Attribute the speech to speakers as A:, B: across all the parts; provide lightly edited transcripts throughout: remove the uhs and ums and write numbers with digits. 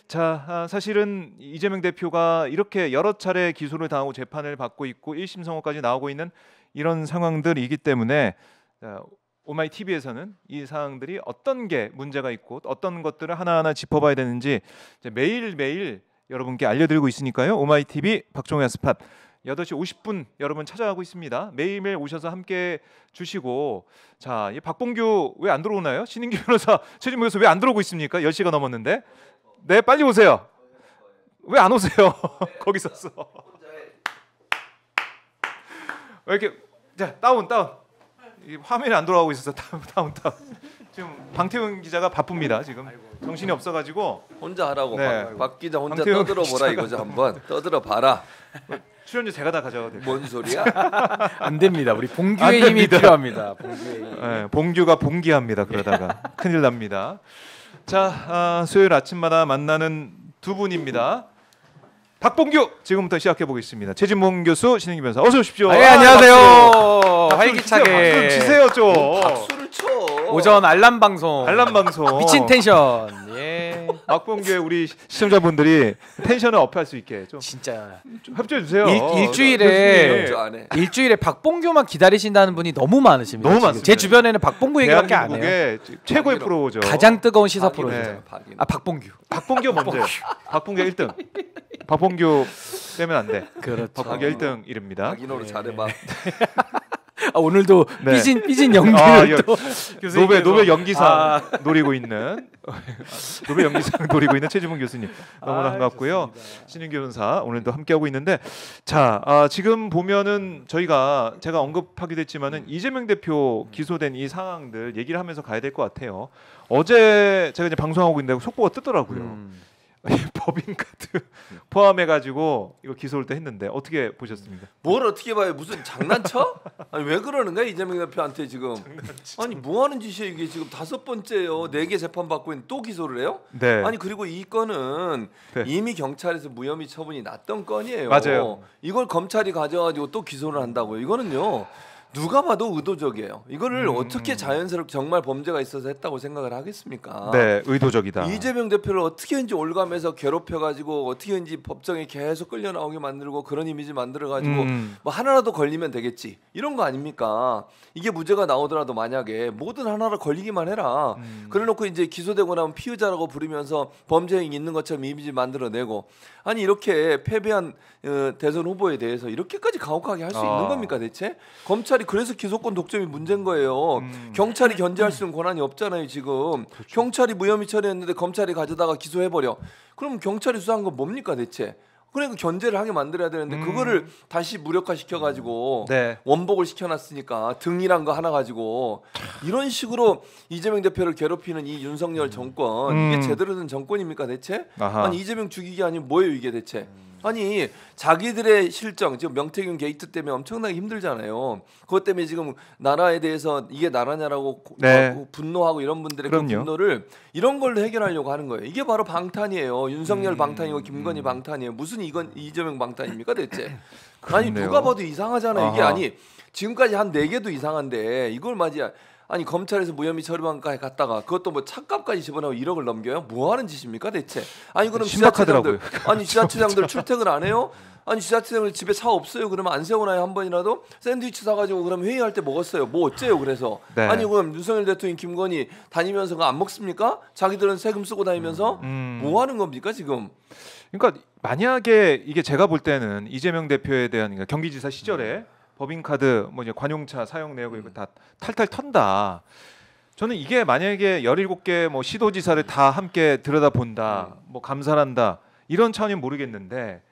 A: 자, 사실은 이재명 대표가 이렇게 여러 차례 기소를 당하고 재판을 받고 있고 1심 선고까지 나오고 있는 이런 상황들이기 때문에 오마이 TV에서는 이 사항들이 어떤 게 문제가 있고 어떤 것들을 하나하나 짚어봐야 되는지 매일매일 여러분께 알려드리고 있으니까요. 오마이 TV 박종현 스팟 8시 50분 여러분 찾아가고 있습니다. 매일매일 오셔서 함께 주시고, 자, 이 박봉규 왜 안 들어오나요? 신인규 변호사, 최진무 교수 왜 안 들어오고 있습니까? 10시가 넘었는데. 네, 빨리 오세요. 왜 안 오세요? 거기 있었어. 왜 이렇게, 자, 다운. 이 화면이 안 돌아가고 있어서 다운. 지금 방태훈 기자가 바쁩니다. 지금 정신이 없어가지고
B: 혼자 하라고.
A: 네.
B: 박 기자 혼자 떠들어 보라 이거죠. 한번 떠들어 봐라.
A: 출연료 제가 다 가져가도 돼요.
B: 뭔 소리야?
C: 안 됩니다. 우리 봉규의 힘이 필요합니다.
A: 네, 봉규가 봉기합니다. 그러다가 큰일 납니다. 자, 수요일 아침마다 만나는 두 분입니다. 박봉규 지금부터 시작해 보겠습니다. 최진봉 교수, 신인규 변호사, 어서 오십시오.
C: 네, 안녕하세요. 활기차게
A: 박수 치세요 좀.
B: 박수를 쳐.
C: 오전 알람 방송. 미친 텐션. 예.
A: 박봉규의 우리 시청자분들이 텐션을 업할 수 있게 좀
C: 진짜
A: 협조해 주세요.
C: 일주일에 박봉규만 기다리신다는 분이 너무 많으십니다.
A: 너무 많습니다.
C: 제 주변에는 박봉규 얘기밖에 안 해요.
A: 대한민국의 최고의 프로죠.
C: 가장 뜨거운 시사 프로죠.
A: 네.
C: 박봉규.
A: 박봉규 먼저요. 박봉규 1등. 박봉규 빼면 안 돼.
C: 그렇죠.
A: 박봉규 1등입니다.
B: 박인호로 잘해봐.
C: 오늘도
A: 네.
C: 삐진 연기를 또
A: 노벨 연기상 노리고 있는 노벨 연기상 노리고 있는 최진봉 교수님 너무나 반갑고요. 신인규 변호사 오늘도 함께하고 있는데, 자, 지금 보면은 제가 언급하기도 했지만은 이재명 대표 기소된 이 상황들 얘기를 하면서 가야 될 것 같아요. 어제 제가 이제 방송하고 있는데 속보가 뜨더라고요. 법인카드 포함해가지고 이거 기소를 또 했는데 어떻게 보셨습니까?
B: 뭘 어떻게 봐요? 무슨 장난쳐? 아니 왜 그러는 거야 이재명 대표한테 지금? 아니 뭐 하는 짓이에요 이게 지금 5번째요. 4개 재판 받고 있는 또 기소를 해요?
A: 네.
B: 아니 그리고 이 건은
A: 네.
B: 이미 경찰에서 무혐의 처분이 났던 건이에요.
A: 맞아요. 이걸
B: 검찰이 가져가지고 또 기소를 한다고요? 이거는요. 누가 봐도 의도적이에요. 이거를 어떻게 자연스럽게 정말 범죄가 있어서 했다고 생각을 하겠습니까?
A: 네, 의도적이다.
B: 이재명 대표를 어떻게든지 올가면서 괴롭혀가지고 어떻게든지 법정에 계속 끌려 나오게 만들고 그런 이미지 만들어가지고 뭐 하나라도 걸리면 되겠지 이런 거 아닙니까? 이게 무죄가 나오더라도 만약에 뭐든 하나로 걸리기만 해라. 그래놓고 이제 기소되고 나면 피의자라고 부르면서 범죄 행위 있는 것처럼 이미지 만들어내고, 아니 이렇게 패배한 대선 후보에 대해서 이렇게까지 가혹하게 할 수 있는 겁니까 대체? 검찰이 그래서 기소권 독점이 문제인 거예요. 경찰이 견제할 수 있는 권한이 없잖아요 지금. 그렇죠. 경찰이 무혐의 처리했는데 검찰이 가져다가 기소해버려. 그럼 경찰이 수사한 건 뭡니까 대체? 그러니까 견제를 하게 만들어야 되는데 그거를 다시 무력화시켜가지고
A: 네.
B: 원복을 시켜놨으니까 등이란 거 하나 가지고 이런 식으로 이재명 대표를 괴롭히는 이 윤석열 정권, 이게 제대로 된 정권입니까 대체?
A: 아하.
B: 아니 이재명 죽이기 아니면 뭐예요 이게 대체? 아니 자기들의 실정, 지금 명태균 게이트 때문에 엄청나게 힘들잖아요. 그것 때문에 지금 나라에 대해서 이게 나라냐라고
A: 네.
B: 분노하고 이런 분들의 그 분노를 이런 걸로 해결하려고 하는 거예요. 이게 바로 방탄이에요. 윤석열 방탄이고 김건희 방탄이에요. 무슨 이건 이재명 방탄입니까 대체? 아니 누가 봐도 이상하잖아요. 이게 아니 지금까지 한 4개도 이상한데 이걸 맞이야. 아니 검찰에서 무혐의 처리반까지 갔다가 그것도 뭐 차값까지 집어넣고 1억을 넘겨요? 뭐 하는 짓입니까 대체? 아니 그럼
A: 신박하더라고요.
B: 지자체장들 출퇴근 안 해요? 아니 지자체장들 집에 차 없어요? 그러면 안 세우나요 한 번이라도? 샌드위치 사가지고 그럼 회의할 때 먹었어요. 뭐 어째요 그래서?
A: 네.
B: 아니 그럼 윤석열 대통령 김건희 다니면서 그거 안 먹습니까? 자기들은 세금 쓰고 다니면서 뭐 하는 겁니까 지금?
A: 그러니까 만약에 이게 제가 볼 때는 이재명 대표에 대한, 그러니까 경기지사 시절에 법인카드 뭐 이제 관용차 사용 내역 이거 다 탈탈 턴다. 저는 이게 만약에 17개 뭐 시도지사를 다 함께 들여다본다, 뭐 감사한다 이런 차원이면 모르겠는데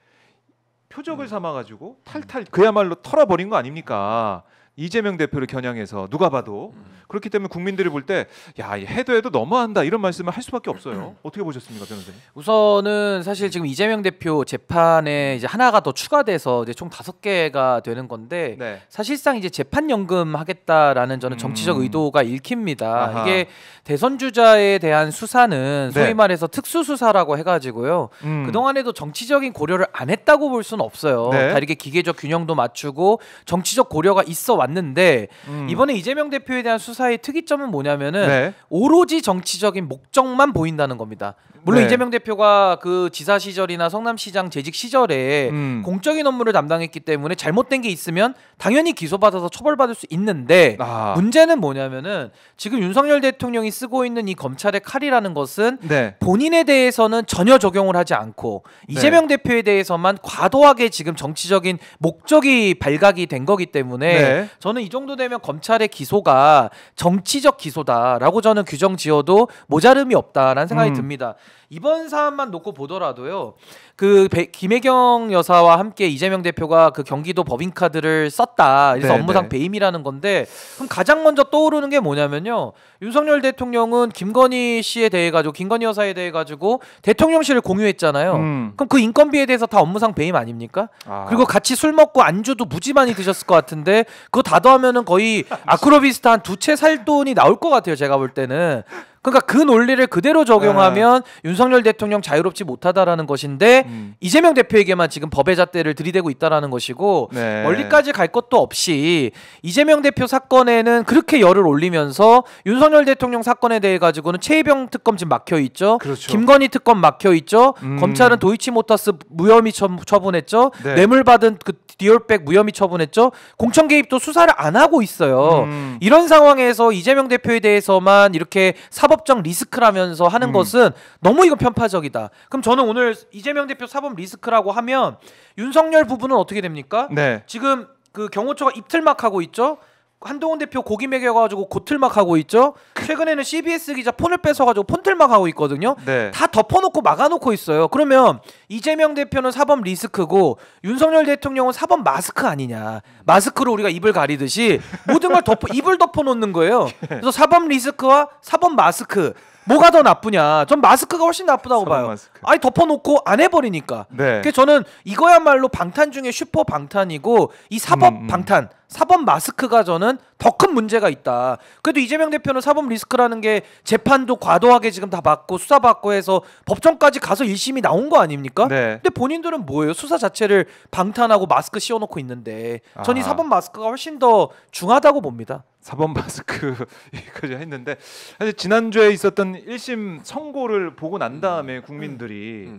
A: 표적을 삼아가지고 탈탈 그야말로 털어버린 거 아닙니까? 이재명 대표를 겨냥해서 누가 봐도. 그렇기 때문에 국민들이 볼 때 야, 해도 너무한다 이런 말씀을 할 수밖에 없어요. 어떻게 보셨습니까, 변호사님?
C: 우선은 사실 지금 이재명 대표 재판에 이제 하나가 더 추가돼서 이제 총 5개가 되는 건데
A: 네.
C: 사실상 이제 재판 연금 하겠다라는 저는 정치적 의도가 읽힙니다.
A: 아하.
C: 이게 대선 주자에 대한 수사는 소위
A: 네.
C: 말해서 특수 수사라고 해가지고요. 그 동안에도 정치적인 고려를 안 했다고 볼 수는 없어요.
A: 네.
C: 다 이렇게 기계적 균형도 맞추고 정치적 고려가 있어 왔는데 이번에 이재명 대표에 대한 수사의 특이점은 뭐냐면은
A: 네.
C: 오로지 정치적인 목적만 보인다는 겁니다. 물론
A: 네.
C: 이재명 대표가 그 지사 시절이나 성남시장 재직 시절에 공적인 업무를 담당했기 때문에 잘못된 게 있으면 당연히 기소받아서 처벌받을 수 있는데 문제는 뭐냐면은 지금 윤석열 대통령이 쓰고 있는 이 검찰의 칼이라는 것은
A: 네.
C: 본인에 대해서는 전혀 적용을 하지 않고 이재명 대표에 대해서만 과도하게 지금 정치적인 목적이 발각이 된 거기 때문에
A: 네.
C: 저는 이 정도 되면 검찰의 기소가 정치적 기소다라고 저는 규정 지어도 모자름이 없다라는 생각이 듭니다. 이번 사안만 놓고 보더라도요. 그 김혜경 여사와 함께 이재명 대표가 그 경기도 법인카드를 썼다. 그래서
A: 네,
C: 업무상
A: 네.
C: 배임이라는 건데 그럼 가장 먼저 떠오르는 게 뭐냐면요. 윤석열 대통령은 김건희 씨에 대해 가지고 김건희 여사에 대해 가지고 대통령실을 공유했잖아요. 그럼 그 인건비에 대해서 다 업무상 배임 아닙니까? 그리고 같이 술 먹고 안주도 무지 많이 드셨을 것 같은데 그거 다 더하면은 거의 아크로비스타 한 두 채 살 돈이 나올 것 같아요. 제가 볼 때는. 그러니까 그 논리를 그대로 적용하면 윤석열 대통령 자유롭지 못하다라는 것인데 이재명 대표에게만 지금 법의 잣대를 들이대고 있다라는 것이고
A: 네.
C: 멀리까지 갈 것도 없이 이재명 대표 사건에는 그렇게 열을 올리면서 윤석열 대통령 사건에 대해 가지고는 최혜병 특검 지금 막혀 있죠.
A: 그렇죠.
C: 김건희 특검 막혀 있죠. 검찰은 도이치모터스 무혐의 처분했죠.
A: 네.
C: 뇌물 받은 그 디올백 무혐의 처분했죠. 공천 개입도 수사를 안 하고 있어요. 이런 상황에서 이재명 대표에 대해서만 이렇게 사법적 리스크라면서 하는 것은 너무 이거 편파적이다. 그럼 저는 오늘 이재명 대표 사법 리스크라고 하면 윤석열 부분은 어떻게 됩니까?
A: 네.
C: 지금 그 경호처가 입틀막 하고 있죠. 한동훈 대표 고기 먹여가지고 고틀막 하고 있죠. 최근에는 CBS 기자 폰을 뺏어가지고 폰틀막 하고 있거든요.
A: 네.
C: 다 덮어놓고 막아놓고 있어요. 그러면 이재명 대표는 사법 리스크고 윤석열 대통령은 사법 마스크 아니냐. 마스크로 우리가 입을 가리듯이 모든 걸 입을 덮어놓는 거예요. 그래서 사법 리스크와 사법 마스크 뭐가 더 나쁘냐? 전 마스크가 훨씬 나쁘다고 봐요.
A: 마스크.
C: 아니 덮어놓고 안 해버리니까.
A: 네.
C: 그래서 저는 이거야말로 방탄 중에 슈퍼 방탄이고 이 사법 방탄, 사법 마스크가 저는 더 큰 문제가 있다. 그래도 이재명 대표는 사법 리스크라는 게 재판도 과도하게 지금 다 받고 수사받고 해서 법정까지 가서 1심이 나온 거 아닙니까?
A: 네.
C: 근데 본인들은 뭐예요? 수사 자체를 방탄하고 마스크 씌워놓고 있는데 전 이 사법 마스크가 훨씬 더 중하다고 봅니다.
A: 사법 마스크까지 했는데 사실 지난주에 있었던 1심 선고를 보고 난 다음에 국민들이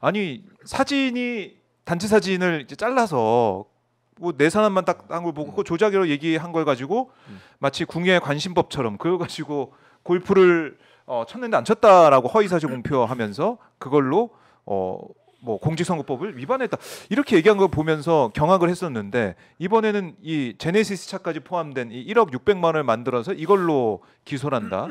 A: 아니 사진이 단체 사진을 이제 잘라서 뭐 내 사람만 딱 한 걸 보고 그 조작으로 얘기한 걸 가지고 마치 궁예 관심법처럼 그걸 가지고 골프를 쳤는데 안 쳤다라고 허위사실 공표하면서 그걸로 뭐 공직선거법을 위반했다 이렇게 얘기한 걸 보면서 경악을 했었는데 이번에는 이 제네시스 차까지 포함된 이 1억 600만 원을 만들어서 이걸로 기소를 한다.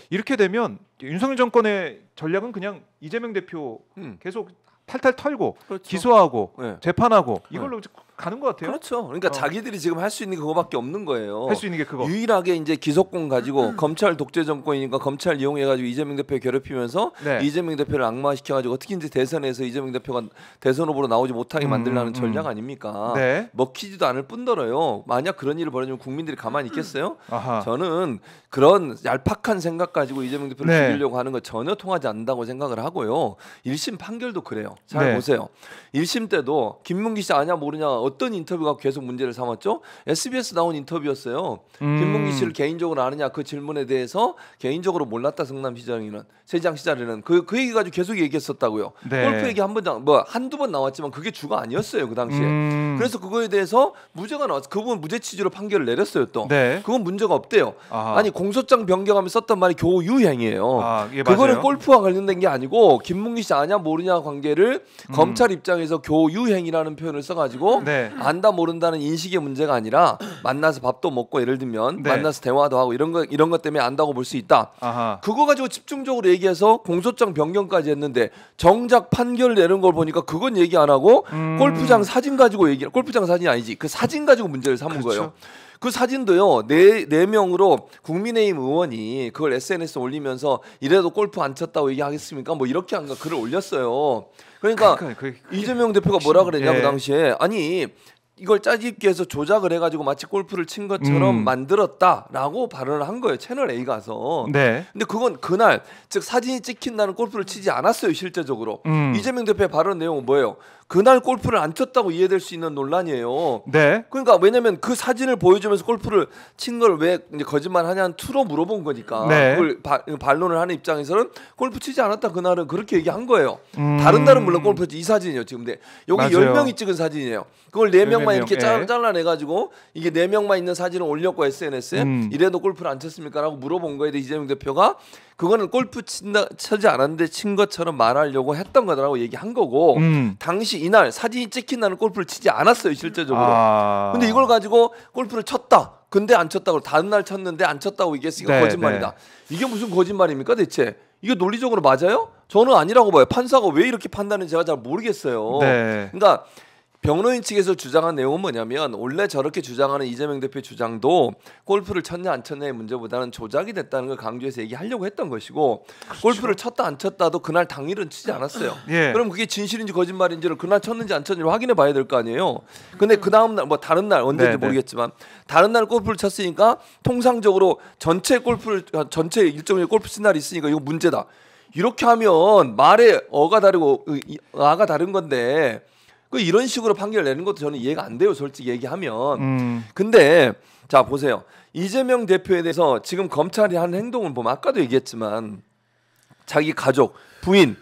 A: 이렇게 되면 윤석열 정권의 전략은 그냥 이재명 대표 계속 탈탈 털고
B: 그렇죠.
A: 기소하고
B: 네.
A: 재판하고 이걸로 가는 것 같아요.
B: 그렇죠. 그러니까 자기들이 지금 할 수 있는 게 그거밖에 없는 거예요.
A: 할 수 있는 게 그거.
B: 유일하게 이제 기소권 가지고 검찰 독재 정권이니까 검찰 이용해가지고 이재명 대표 괴롭히면서
A: 네.
B: 이재명 대표를 악마시켜가지고 어떻게 이제 대선에서 이재명 대표가 대선 후보로 나오지 못하게 만들려는 전략 아닙니까?
A: 네.
B: 먹히지도 않을 뿐더러요. 만약 그런 일을 벌어지면 국민들이 가만히 있겠어요?
A: 아하.
B: 저는 그런 얄팍한 생각 가지고 이재명 대표를
A: 네.
B: 죽이려고 하는 거 전혀 통하지 않는다고 생각을 하고요. 1심 판결도 그래요. 잘
A: 네.
B: 보세요. 1심 때도 김문기 씨 아냐 모르냐 어떤 인터뷰가 계속 문제를 삼았죠? SBS 나온 인터뷰였어요. 김문기 씨를 개인적으로 아느냐 그 질문에 대해서 개인적으로 몰랐다 성남시장에는 세장시장에는 그 얘기 가지고 계속 얘기했었다고요.
A: 네.
B: 골프 얘기 한두 번 나왔지만 그게 주가 아니었어요 그 당시에. 그래서 그거에 대해서 무죄가 나왔어. 그 부분 무죄 취지로 판결을 내렸어요 또.
A: 네.
B: 그건 문제가 없대요.
A: 아하.
B: 아니 공소장 변경하면 썼던 말이 교유행위예요.
A: 예,
B: 그거는
A: 맞아요.
B: 골프와 관련된 게 아니고 김문기 씨 아냐 모르냐 관계를 검찰 입장에서 교유행위라는 표현을 써가지고
A: 네.
B: 안다 모른다는 인식의 문제가 아니라 만나서 밥도 먹고 예를 들면
A: 네.
B: 만나서 대화도 하고 이런 것 때문에 안다고 볼 수 있다.
A: 아하.
B: 그거 가지고 집중적으로 얘기해서 공소장 변경까지 했는데 정작 판결 내는 걸 보니까 그건 얘기 안 하고 골프장 사진 가지고 골프장 사진이 아니지 그 사진 가지고 문제를 삼은
A: 그렇죠.
B: 거예요. 그 사진도요 네 명으로 국민의힘 의원이 그걸 SNS 에 올리면서 이래도 골프 안 쳤다고 얘기하겠습니까? 뭐 이렇게 한가 글을 올렸어요. 그러니까
A: 그게
B: 이재명 대표가 뭐라 그랬냐
A: 예.
B: 그 당시에 아니 이걸 짜깁기 해서 조작을 해가지고 마치 골프를 친 것처럼 만들었다라고 발언을 한 거예요. 채널 A 가서.
A: 네.
B: 근데 그건 그날 즉 사진이 찍힌 날은 골프를 치지 않았어요. 실제적으로. 이재명 대표의 발언 내용은 뭐예요? 그날 골프를 안 쳤다고 이해될 수 있는 논란이에요.
A: 네.
B: 그러니까 왜냐면 그 사진을 보여주면서 골프를 친 걸 왜 거짓말 하냐는 투로 물어본 거니까.
A: 네.
B: 그걸 반론을 하는 입장에서는 골프 치지 않았다 그날은 그렇게 얘기한 거예요. 다른 날은 물론 골프 이 사진이요 지금. 근데 여기
A: 맞아요.
B: 10명이 찍은 사진이에요. 그걸 4명만 이렇게
A: 예.
B: 잘라내가지고 이게 4명만 있는 사진을 올렸고 SNS에 이래도 골프를 안 쳤습니까? 라고 물어본 거에 대해 이재명 대표가 그거는 골프 치지 않았는데 친 것처럼 말하려고 했던 거라고 얘기한 거고 당시 이날 사진이 찍힌 날은 골프를 치지 않았어요 실제적으로. 근데 이걸 가지고 골프를 쳤다. 근데 안 쳤다고 다음 날 쳤는데 안 쳤다고 얘기했으니까
A: 네,
B: 거짓말이다. 이게 무슨 거짓말입니까 대체? 이게 논리적으로 맞아요? 저는 아니라고 봐요. 판사가 왜 이렇게 판단하는지 제가 잘 모르겠어요.
A: 네.
B: 그러니까 변호인 측에서 주장한 내용은 뭐냐면 원래 저렇게 주장하는 이재명 대표의 주장도 골프를 쳤냐 안 쳤냐의 문제보다는 조작이 됐다는 걸 강조해서 얘기하려고 했던 것이고 골프를 쳤다 안 쳤다도 그날 당일은 치지 않았어요.
A: 예.
B: 그럼 그게 진실인지 거짓말인지를 그날 쳤는지 안 쳤는지 확인해 봐야 될 거 아니에요. 근데 그 다음 날 뭐 다른 날 언제인지 모르겠지만 다른 날 골프를 쳤으니까 통상적으로 전체 일정의 골프 친 날이 있으니까 이거 문제다. 이렇게 하면 말의 어가 다르고 아가 다른 건데 그 이런 식으로 판결 내는 것도 저는 이해가 안 돼요. 솔직히 얘기하면. 근데 자 보세요. 이재명 대표에 대해서 지금 검찰이 한 행동을 보면 아까도 얘기했지만 자기 가족, 부인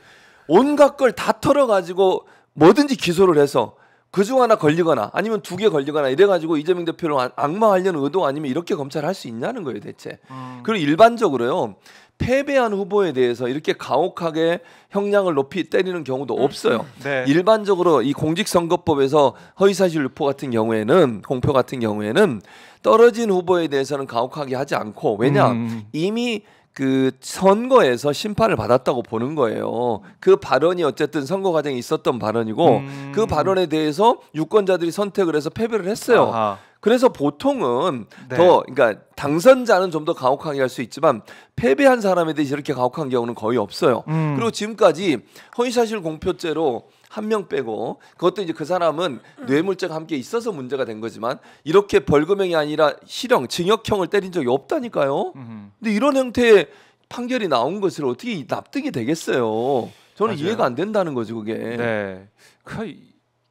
B: 온갖 걸 다 털어가지고 뭐든지 기소를 해서 그중 하나 걸리거나 아니면 2개 걸리거나 이래가지고 이재명 대표를 악마하려는 의도 아니면 이렇게 검찰을 할 수 있냐는 거예요 대체. 그리고 일반적으로요. 패배한 후보에 대해서 이렇게 가혹하게 형량을 높이 때리는 경우도 없어요.
A: 네.
B: 일반적으로 이 공직선거법에서 허위사실 유포 같은 경우에는 공표 같은 경우에는 떨어진 후보에 대해서는 가혹하게 하지 않고 왜냐 이미 그 선거에서 심판을 받았다고 보는 거예요. 그 발언이 어쨌든 선거 과정에 있었던 발언이고 그 발언에 대해서 유권자들이 선택을 해서 패배를 했어요.
A: 아하.
B: 그래서 보통은
A: 네.
B: 더 그러니까 당선자는 좀 더 가혹하게 할 수 있지만 패배한 사람에 대해서 이렇게 가혹한 경우는 거의 없어요. 그리고 지금까지 허위사실 공표죄로 한 명 빼고 그것도 이제 그 사람은 뇌물죄가 함께 있어서 문제가 된 거지만 이렇게 벌금형이 아니라 실형, 징역형을 때린 적이 없다니까요. 근데 이런 형태의 판결이 나온 것을 어떻게 납득이 되겠어요? 저는
A: 맞아요.
B: 이해가 안 된다는 거죠, 그게.
A: 네.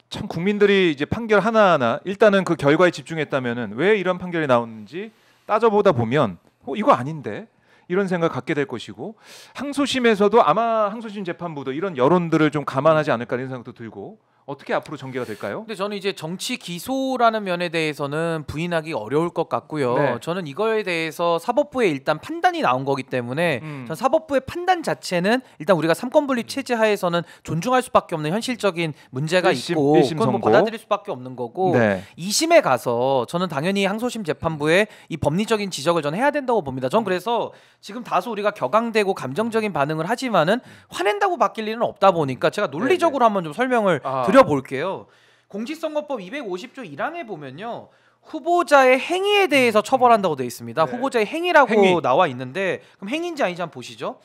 A: 참 국민들이 이제 판결 하나하나 일단은 그 결과에 집중했다면은 왜 이런 판결이 나오는지 따져보다 보면 이거 아닌데 이런 생각 갖게 될 것이고 항소심에서도 아마 항소심 재판부도 이런 여론들을 좀 감안하지 않을까 이런 생각도 들고 어떻게 앞으로 전개가 될까요?
C: 근데 저는 이제 정치 기소라는 면에 대해서는 부인하기 어려울 것 같고요.
A: 네.
C: 저는 이거에 대해서 사법부의 일단 판단이 나온 거기 때문에 전 사법부의 판단 자체는 일단 우리가 삼권분립 체제 하에서는 존중할 수밖에 없는 현실적인 문제가 있고 그건 뭐 받아들일 수밖에 없는 거고
A: 네.
C: 2심에 가서 저는 당연히 항소심 재판부에 이 법리적인 지적을 저는 해야 된다고 봅니다. 전 그래서 지금 다소 우리가 격앙되고 감정적인 반응을 하지만은 화낸다고 바뀔 일은 없다 보니까 제가 논리적으로 한번 좀 설명을 드려볼게요. 공직선거법 250조 1항에 보면요. 후보자의 행위에 대해서 처벌한다고 되어 있습니다.
A: 네.
C: 후보자의 행위라고 나와 있는데 그럼 행위인지 아닌지 한번 보시죠.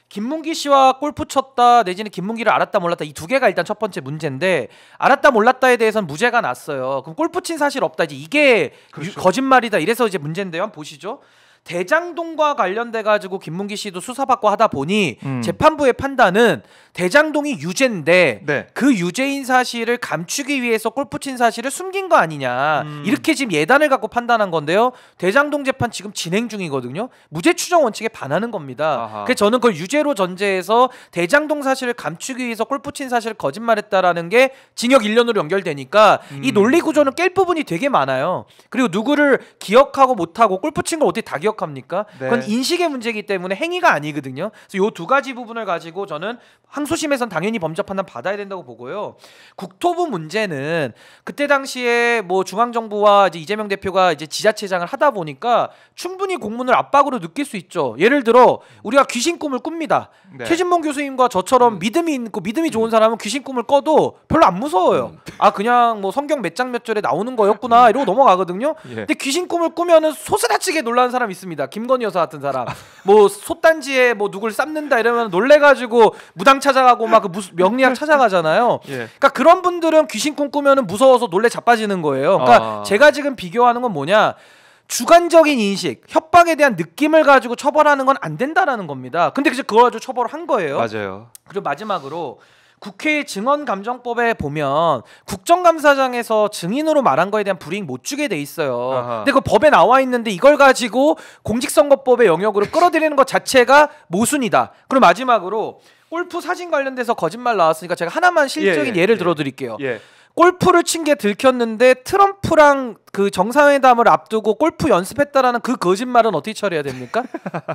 C: 김문기 씨와 골프 쳤다 내지는 김문기를 알았다 몰랐다 이 두 개가 일단 첫 번째 문제인데 알았다 몰랐다에 대해서는 무죄가 났어요. 그럼 골프 친 사실 없다 이제 이게
A: 그렇죠.
C: 거짓말이다 이래서 이제 문제인데요. 한번 보시죠. 대장동과 관련돼 가지고 김문기 씨도 수사받고 하다 보니 재판부의 판단은 대장동이 유죄인데
A: 네.
C: 그 유죄인 사실을 감추기 위해서 골프 친 사실을 숨긴 거 아니냐 이렇게 지금 예단을 갖고 판단한 건데요. 대장동 재판 지금 진행 중이거든요. 무죄 추정 원칙에 반하는 겁니다.
A: 아하.
C: 그래서 저는 그걸 유죄로 전제해서 대장동 사실을 감추기 위해서 골프 친 사실을 거짓말했다라는 게 징역 1년으로 연결되니까 이 논리 구조는 깰 부분이 되게 많아요. 그리고 누구를 기억하고 못하고 골프 친 걸 어떻게 다 기억합니까?
A: 네.
C: 그건 인식의 문제이기 때문에 행위가 아니거든요. 그래서 이 두 가지 부분을 가지고 저는 항소심에선 당연히 범죄 판단 받아야 된다고 보고요. 국토부 문제는 그때 당시에 뭐 중앙정부와 이제 이재명 대표가 이제 지자체장을 하다 보니까 충분히 공문을 압박으로 느낄 수 있죠. 예를 들어 우리가 귀신 꿈을 꿉니다.
A: 네.
C: 최진봉 교수님과 저처럼 믿음이 있고 믿음이 좋은 사람은 귀신 꿈을 꿔도 별로 안 무서워요. 아 그냥 뭐 성경 몇 장 몇 절에 나오는 거였구나 이러고 넘어가거든요.
A: 예.
C: 근데 귀신 꿈을 꾸면은 소스라치게 놀라는 사람 있습니다. 있습니다. 김건희 여사 같은 사람 뭐 솥단지에 뭐 누굴 삶는다 이러면 놀래가지고 무당 찾아가고 막 그 명리학 찾아가잖아요.
A: 예.
C: 그러니까 그런 분들은 귀신 꿈꾸면은 무서워서 놀래 자빠지는 거예요. 그러니까 제가 지금 비교하는 건 뭐냐? 주관적인 인식, 협박에 대한 느낌을 가지고 처벌하는 건 안 된다라는 겁니다. 근데 그걸 가지고 처벌을 한 거예요.
A: 맞아요.
C: 그리고 마지막으로 국회 증언감정법에 보면 국정감사장에서 증인으로 말한 거에 대한 불이익 못 주게 돼 있어요.
A: 아하.
C: 근데 그 법에 나와 있는데 이걸 가지고 공직선거법의 영역으로 끌어들이는 것 자체가 모순이다. 그리고 마지막으로 골프 사진 관련돼서 거짓말 나왔으니까 제가 하나만 실적인 예를 들어드릴게요.
A: 예.
C: 골프를 친 게 들켰는데 트럼프랑 그 정상회담을 앞두고 골프 연습했다라는 그 거짓말은 어떻게 처리해야 됩니까?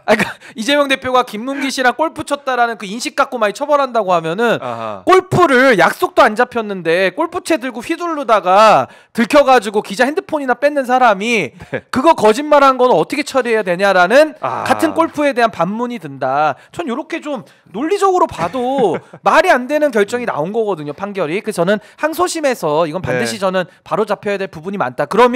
C: 그러니까 이재명 대표가 김문기 씨랑 골프 쳤다라는 그 인식 갖고 많이 처벌한다고 하면은
A: 아하.
C: 골프를 약속도 안 잡혔는데 골프채 들고 휘두르다가 들켜가지고 기자 핸드폰이나 뺏는 사람이 그거 거짓말한 건 어떻게 처리해야 되냐라는 같은 골프에 대한 반문이 든다. 전 이렇게 좀 논리적으로 봐도 말이 안 되는 결정이 나온 거거든요, 판결이. 그래서 저는 항소심에서 이건 반드시 저는 바로 잡혀야 될 부분이 많다. 그러면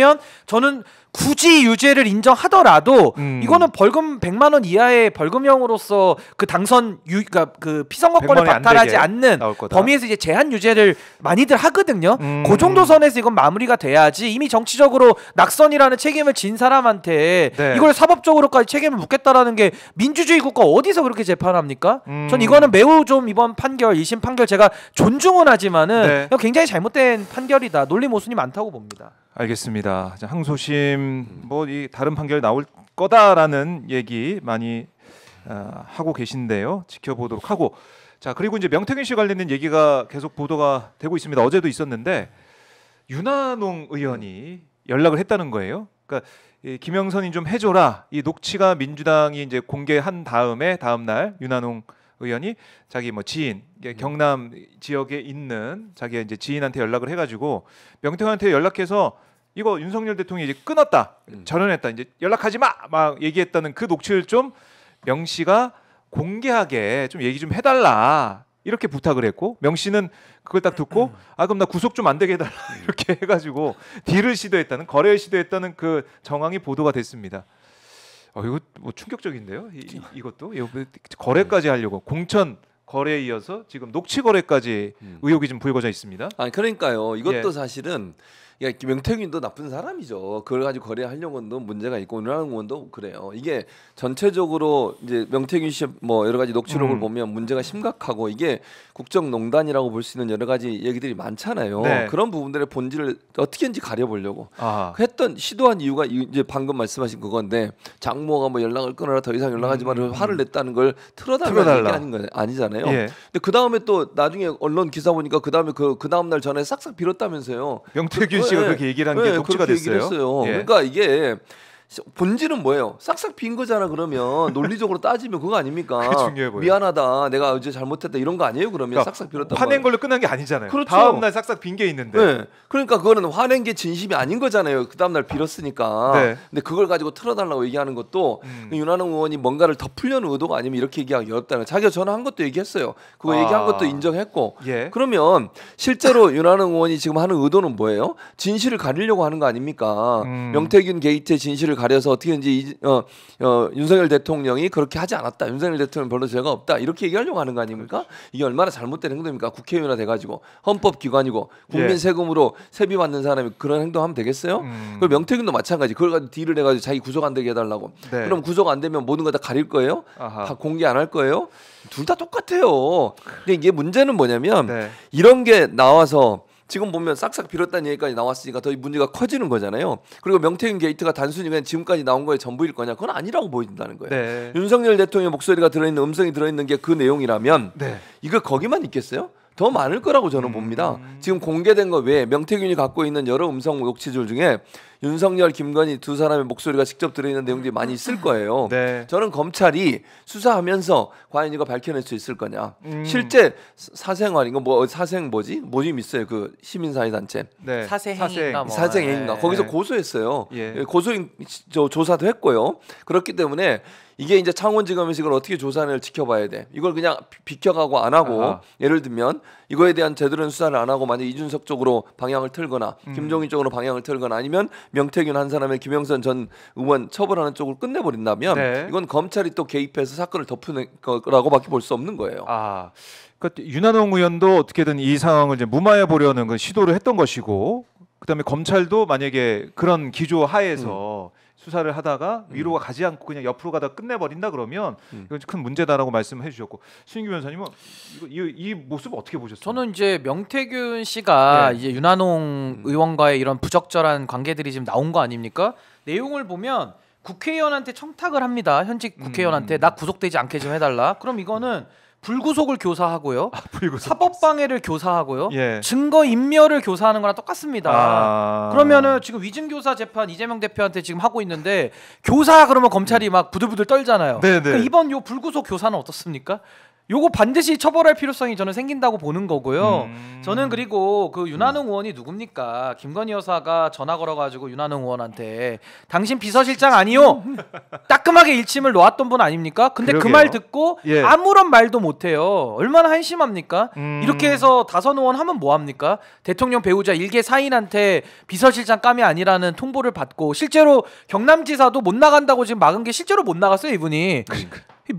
C: 저는 굳이 유죄를 인정하더라도 이거는 벌금 100만 원 이하의 벌금형으로서 그 당선 그러니까 그 피선거권을 박탈하지 않는 범위에서 이제 제한 유죄를 많이들 하거든요. 그 정도 선에서 이건 마무리가 돼야지 이미 정치적으로 낙선이라는 책임을 진 사람한테 이걸 사법적으로까지 책임을 묻겠다라는 게 민주주의 국가 어디서 그렇게 재판합니까? 전 이거는 매우 좀 이번 판결 2심 판결 제가 존중은 하지만은 굉장히 잘못된 판결이다. 논리 모순이 많다고 봅니다.
A: 알겠습니다. 항소심 뭐 이 다른 판결 나올 거다라는 얘기 많이 하고 계신데요. 지켜보도록 하고 자 그리고 이제 명태균 씨 관련된 얘기가 계속 보도가 되고 있습니다. 어제도 있었는데 윤한홍 의원이 연락을 했다는 거예요. 그러니까 김영선이 좀 해줘라. 이 녹취가 민주당이 이제 공개한 다음에 다음 날 윤한홍 의원이 자기 뭐 지인 경남 지역에 있는 자기 이제 지인한테 연락을 해가지고 명태균한테 연락해서 이거 윤석열 대통령이 이제 끊었다, 전환했다, 이제 연락하지 마, 막 얘기했다는 그 녹취를 좀 명 씨가 공개하게 좀 얘기 좀 해달라 이렇게 부탁을 했고 명 씨는 그걸 딱 듣고 그럼 나 구속 좀 안 되게 해달라 이렇게 해가지고 딜을 시도했다는 거래를 시도했다는 그 정황이 보도가 됐습니다. 이거 뭐 충격적인데요. 이것도 거래까지 하려고 공천 거래에 이어서 지금 녹취 거래까지 의혹이 좀 불거져 있습니다.
B: 그러니까요. 이것도 사실은 명태균도 나쁜 사람이죠. 그걸 가지고 거래하려고도 문제가 있고 윤한홍 의원도 그래요. 이게 전체적으로 이제 명태균 씨 뭐 여러 가지 녹취록을 보면 문제가 심각하고 이게 국정농단이라고 볼 수 있는 여러 가지 얘기들이 많잖아요. 그런 부분들의 본질을 어떻게든지 가려보려고 했던 시도한 이유가 이제 방금 말씀하신 그건데 장모가 뭐 연락을 끊어라 더 이상 연락하지 말고 화를 냈다는 걸 틀어달라는 얘기하는 거 아니잖아요. 근데 그 다음에 또 나중에 언론 기사 보니까 그 다음에 그 다음 날 전에 싹싹 빌었다면서요.
A: 명태균 씨가 그렇게 얘기를 한 게 녹취가 됐어요.
B: 그러니까 이게 본질은 뭐예요? 싹싹 빈 거잖아. 그러면 논리적으로 따지면 그거 아닙니까? 미안하다, 내가 어제 잘못했다 이런 거 아니에요? 그러면 싹싹 빌었다.
A: 화낸 걸로 끝난 게 아니잖아요. 그렇죠. 다음 날 싹싹 빈 게 있는데.
B: 그러니까 그거는 화낸 게 진심이 아닌 거잖아요. 그 다음 날 빌었으니까. 근데 그걸 가지고 틀어달라고 얘기하는 것도 윤한홍 의원이 뭔가를 덮으려는 의도가 아니면 이렇게 얘기하기 어렵다는. 자기가 전화한 것도 얘기했어요. 그거 얘기한 것도 인정했고. 그러면 실제로 윤한홍 의원이 지금 하는 의도는 뭐예요? 진실을 가리려고 하는 거 아닙니까? 명태균 게이트의 진실을 가려서 어떻게든지 윤석열 대통령이 그렇게 하지 않았다. 윤석열 대통령 별로 죄가 없다. 이렇게 얘기하려고 하는 거 아닙니까? 이게 얼마나 잘못된 행동입니까? 국회의원이 돼가지고 헌법기관이고 국민 세금으로 세비 받는 사람이 그런 행동하면 되겠어요? 그리고 명태균도 마찬가지. 그걸 가지고 딜을 해가지고 자기 구속 안 되게 해달라고. 그럼 구속 안 되면 모든 거 다 가릴 거예요? 다 공개 안 할 거예요? 둘 다 똑같아요. 근데 이게 문제는 뭐냐면 이런 게 나와서 지금 보면 싹싹 빌었다는 얘기까지 나왔으니까 더 문제가 커지는 거잖아요. 그리고 명태균 게이트가 단순히 그냥 지금까지 나온 거에 전부일 거냐? 그건 아니라고 보인다는 거예요. 윤석열 대통령의 목소리가 들어있는 음성이 들어있는 게 그 내용이라면 이거 거기만 있겠어요? 더 많을 거라고 저는 봅니다. 지금 공개된 거 외에 명태균이 갖고 있는 여러 음성 녹취들 중에 윤석열, 김건희 두 사람의 목소리가 직접 들어있는 내용들이 많이 있을 거예요. 저는 검찰이 수사하면서 과연 이거 밝혀낼 수 있을 거냐. 실제 사생활 이거 뭐 사생 모임 있어요. 그 시민사회단체 사생행위인가 거기서 고소했어요. 고소인 조사도 했고요. 그렇기 때문에 이게 이제 창원지검에서 이걸 어떻게 조사를 지켜봐야 돼. 이걸 그냥 비켜가고 안 하고 예를 들면 이거에 대한 제대로 수사를 안 하고 만약 이준석 쪽으로 방향을 틀거나 김종인 쪽으로 방향을 틀거나 아니면 명태균 한 사람의 김영선 전 의원 처벌하는 쪽을 끝내버린다면
A: 네.
B: 이건 검찰이 또 개입해서 사건을 덮는 거라고밖에 볼 수 없는 거예요.
A: 아, 그러니까 윤한홍 의원도 어떻게든 이 상황을 이제 무마해 보려는 그 시도를 했던 것이고, 그다음에 검찰도 만약에 그런 기조 하에서 수사를 하다가 위로가 가지 않고 그냥 옆으로 가다 끝내버린다 그러면 이건 큰 문제다라고 말씀해 주셨고, 수인규 변호사님은 이 모습 어떻게 보셨어요?
C: 저는 이제 명태균 씨가
A: 네.
C: 이제 윤한홍 의원과의 이런 부적절한 관계들이 지금 나온 거 아닙니까? 내용을 보면 국회의원한테 청탁을 합니다. 현직 국회의원한테 나 구속되지 않게 좀 해달라. 그럼 이거는 불구속을 교사하고요. 사법방해를 교사하고요.
A: 예.
C: 증거인멸을 교사하는 거랑 똑같습니다.
A: 아.
C: 그러면은 지금 위증교사 재판 이재명 대표한테 지금 하고 있는데 교사 그러면 검찰이 막 부들부들 떨잖아요.
A: 네네.
C: 그러니까 이번 요 불구속 교사는 어떻습니까? 요거 반드시 처벌할 필요성이 저는 생긴다고 보는 거고요. 저는 그리고 그 윤한홍 의원이 누굽니까? 김건희 여사가 전화 걸어가지고 윤한홍 의원한테 당신 비서실장 아니요? 따끔하게 일침을 놓았던 분 아닙니까? 근데 그
A: 그러게요.
C: 말 듣고
A: 예.
C: 아무런 말도 못해요. 얼마나 한심합니까?
A: 음.
C: 이렇게 해서 다선 의원 하면 뭐합니까? 대통령 배우자 일개 사인한테 비서실장 감이 아니라는 통보를 받고 실제로 경남지사도 못 나간다고 지금 막은 게 실제로 못 나갔어요 이분이.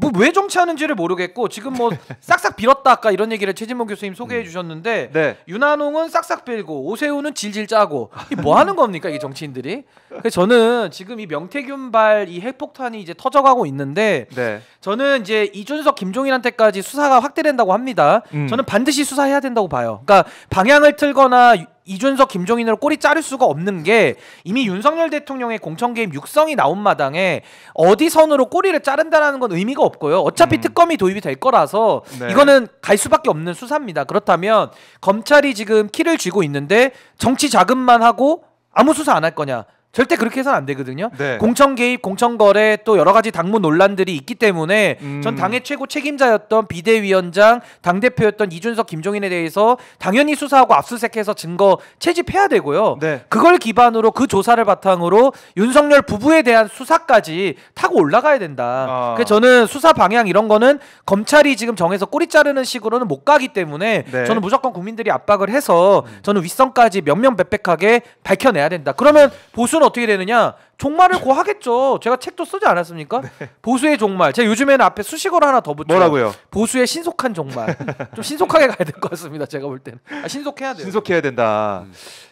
C: 뭐 왜 정치하는지를 모르겠고 지금 뭐 싹싹 빌었다 아까 이런 얘기를 최진모 교수님 소개해 주셨는데
A: 네.
C: 윤한홍은 싹싹 빌고 오세훈은 질질 짜고 이게 뭐 하는 겁니까 이 정치인들이? 그래서 저는 지금 이 명태균발 이 핵폭탄이 이제 터져가고 있는데
A: 네.
C: 저는 이제 이준석 김종인한테까지 수사가 확대된다고 합니다. 저는 반드시 수사해야 된다고 봐요. 그러니까 방향을 틀거나 이준석 김종인으로 꼬리 자를 수가 없는 게 이미 윤석열 대통령의 공천 개입 육성이 나온 마당에 어디 선으로 꼬리를 자른다라는 건 의미가 없고요. 어차피 특검이 도입이 될 거라서
A: 네.
C: 이거는 갈 수밖에 없는 수사입니다. 그렇다면 검찰이 지금 키를 쥐고 있는데 정치 자금만 하고 아무 수사 안 할 거냐? 절대 그렇게 해서는 안 되거든요.
A: 네.
C: 공천 개입, 공천 거래 또 여러 가지 당무 논란들이 있기 때문에 전 당의 최고 책임자였던 비대위원장, 당 대표였던 이준석, 김종인에 대해서 당연히 수사하고 압수수색해서 증거 채집해야 되고요.
A: 네.
C: 그걸 기반으로 그 조사를 바탕으로 윤석열 부부에 대한 수사까지 타고 올라가야 된다.
A: 아.
C: 그래서 저는 수사 방향 이런 거는 검찰이 지금 정해서 꼬리 자르는 식으로는 못 가기 때문에
A: 네.
C: 저는 무조건 국민들이 압박을 해서 저는 윗선까지 명명백백하게 밝혀내야 된다. 그러면 보수는 어떻게 되느냐? 종말을 고하겠죠. 제가 책도 쓰지 않았습니까? 보수의 종말. 제가 요즘에는 앞에 수식어를 하나 더 붙여요.
A: 뭐라고요?
C: 보수의 신속한 종말. 좀 신속하게 가야 될 것 같습니다. 제가 볼 때는. 신속해야 돼요.
A: 신속해야 된다.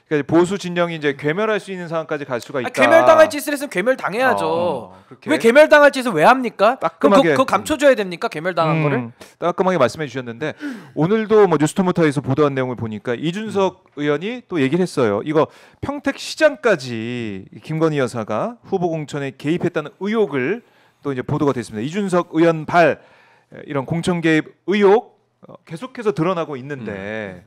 A: 그러니까 보수 진영이 이제 괴멸할 수 있는 상황까지 갈 수가 있다.
C: 괴멸당할 짓을 했으면 괴멸당해야죠.
A: 그렇게.
C: 왜 괴멸당할 짓을 왜 합니까? 그럼
A: 따끔하게.
C: 그거 감춰줘야 됩니까? 괴멸당한 거를?
A: 따끔하게 말씀해 주셨는데 오늘도 뭐 뉴스토마토에서 보도한 내용을 보니까 이준석 의원이 또 얘기를 했어요. 이거 평택시장까지 김건희 여사가 후보 공천에 개입했다는 의혹을 또 이제 보도가 됐습니다. 이준석 의원 발 이런 공천 개입 의혹 계속해서 드러나고 있는데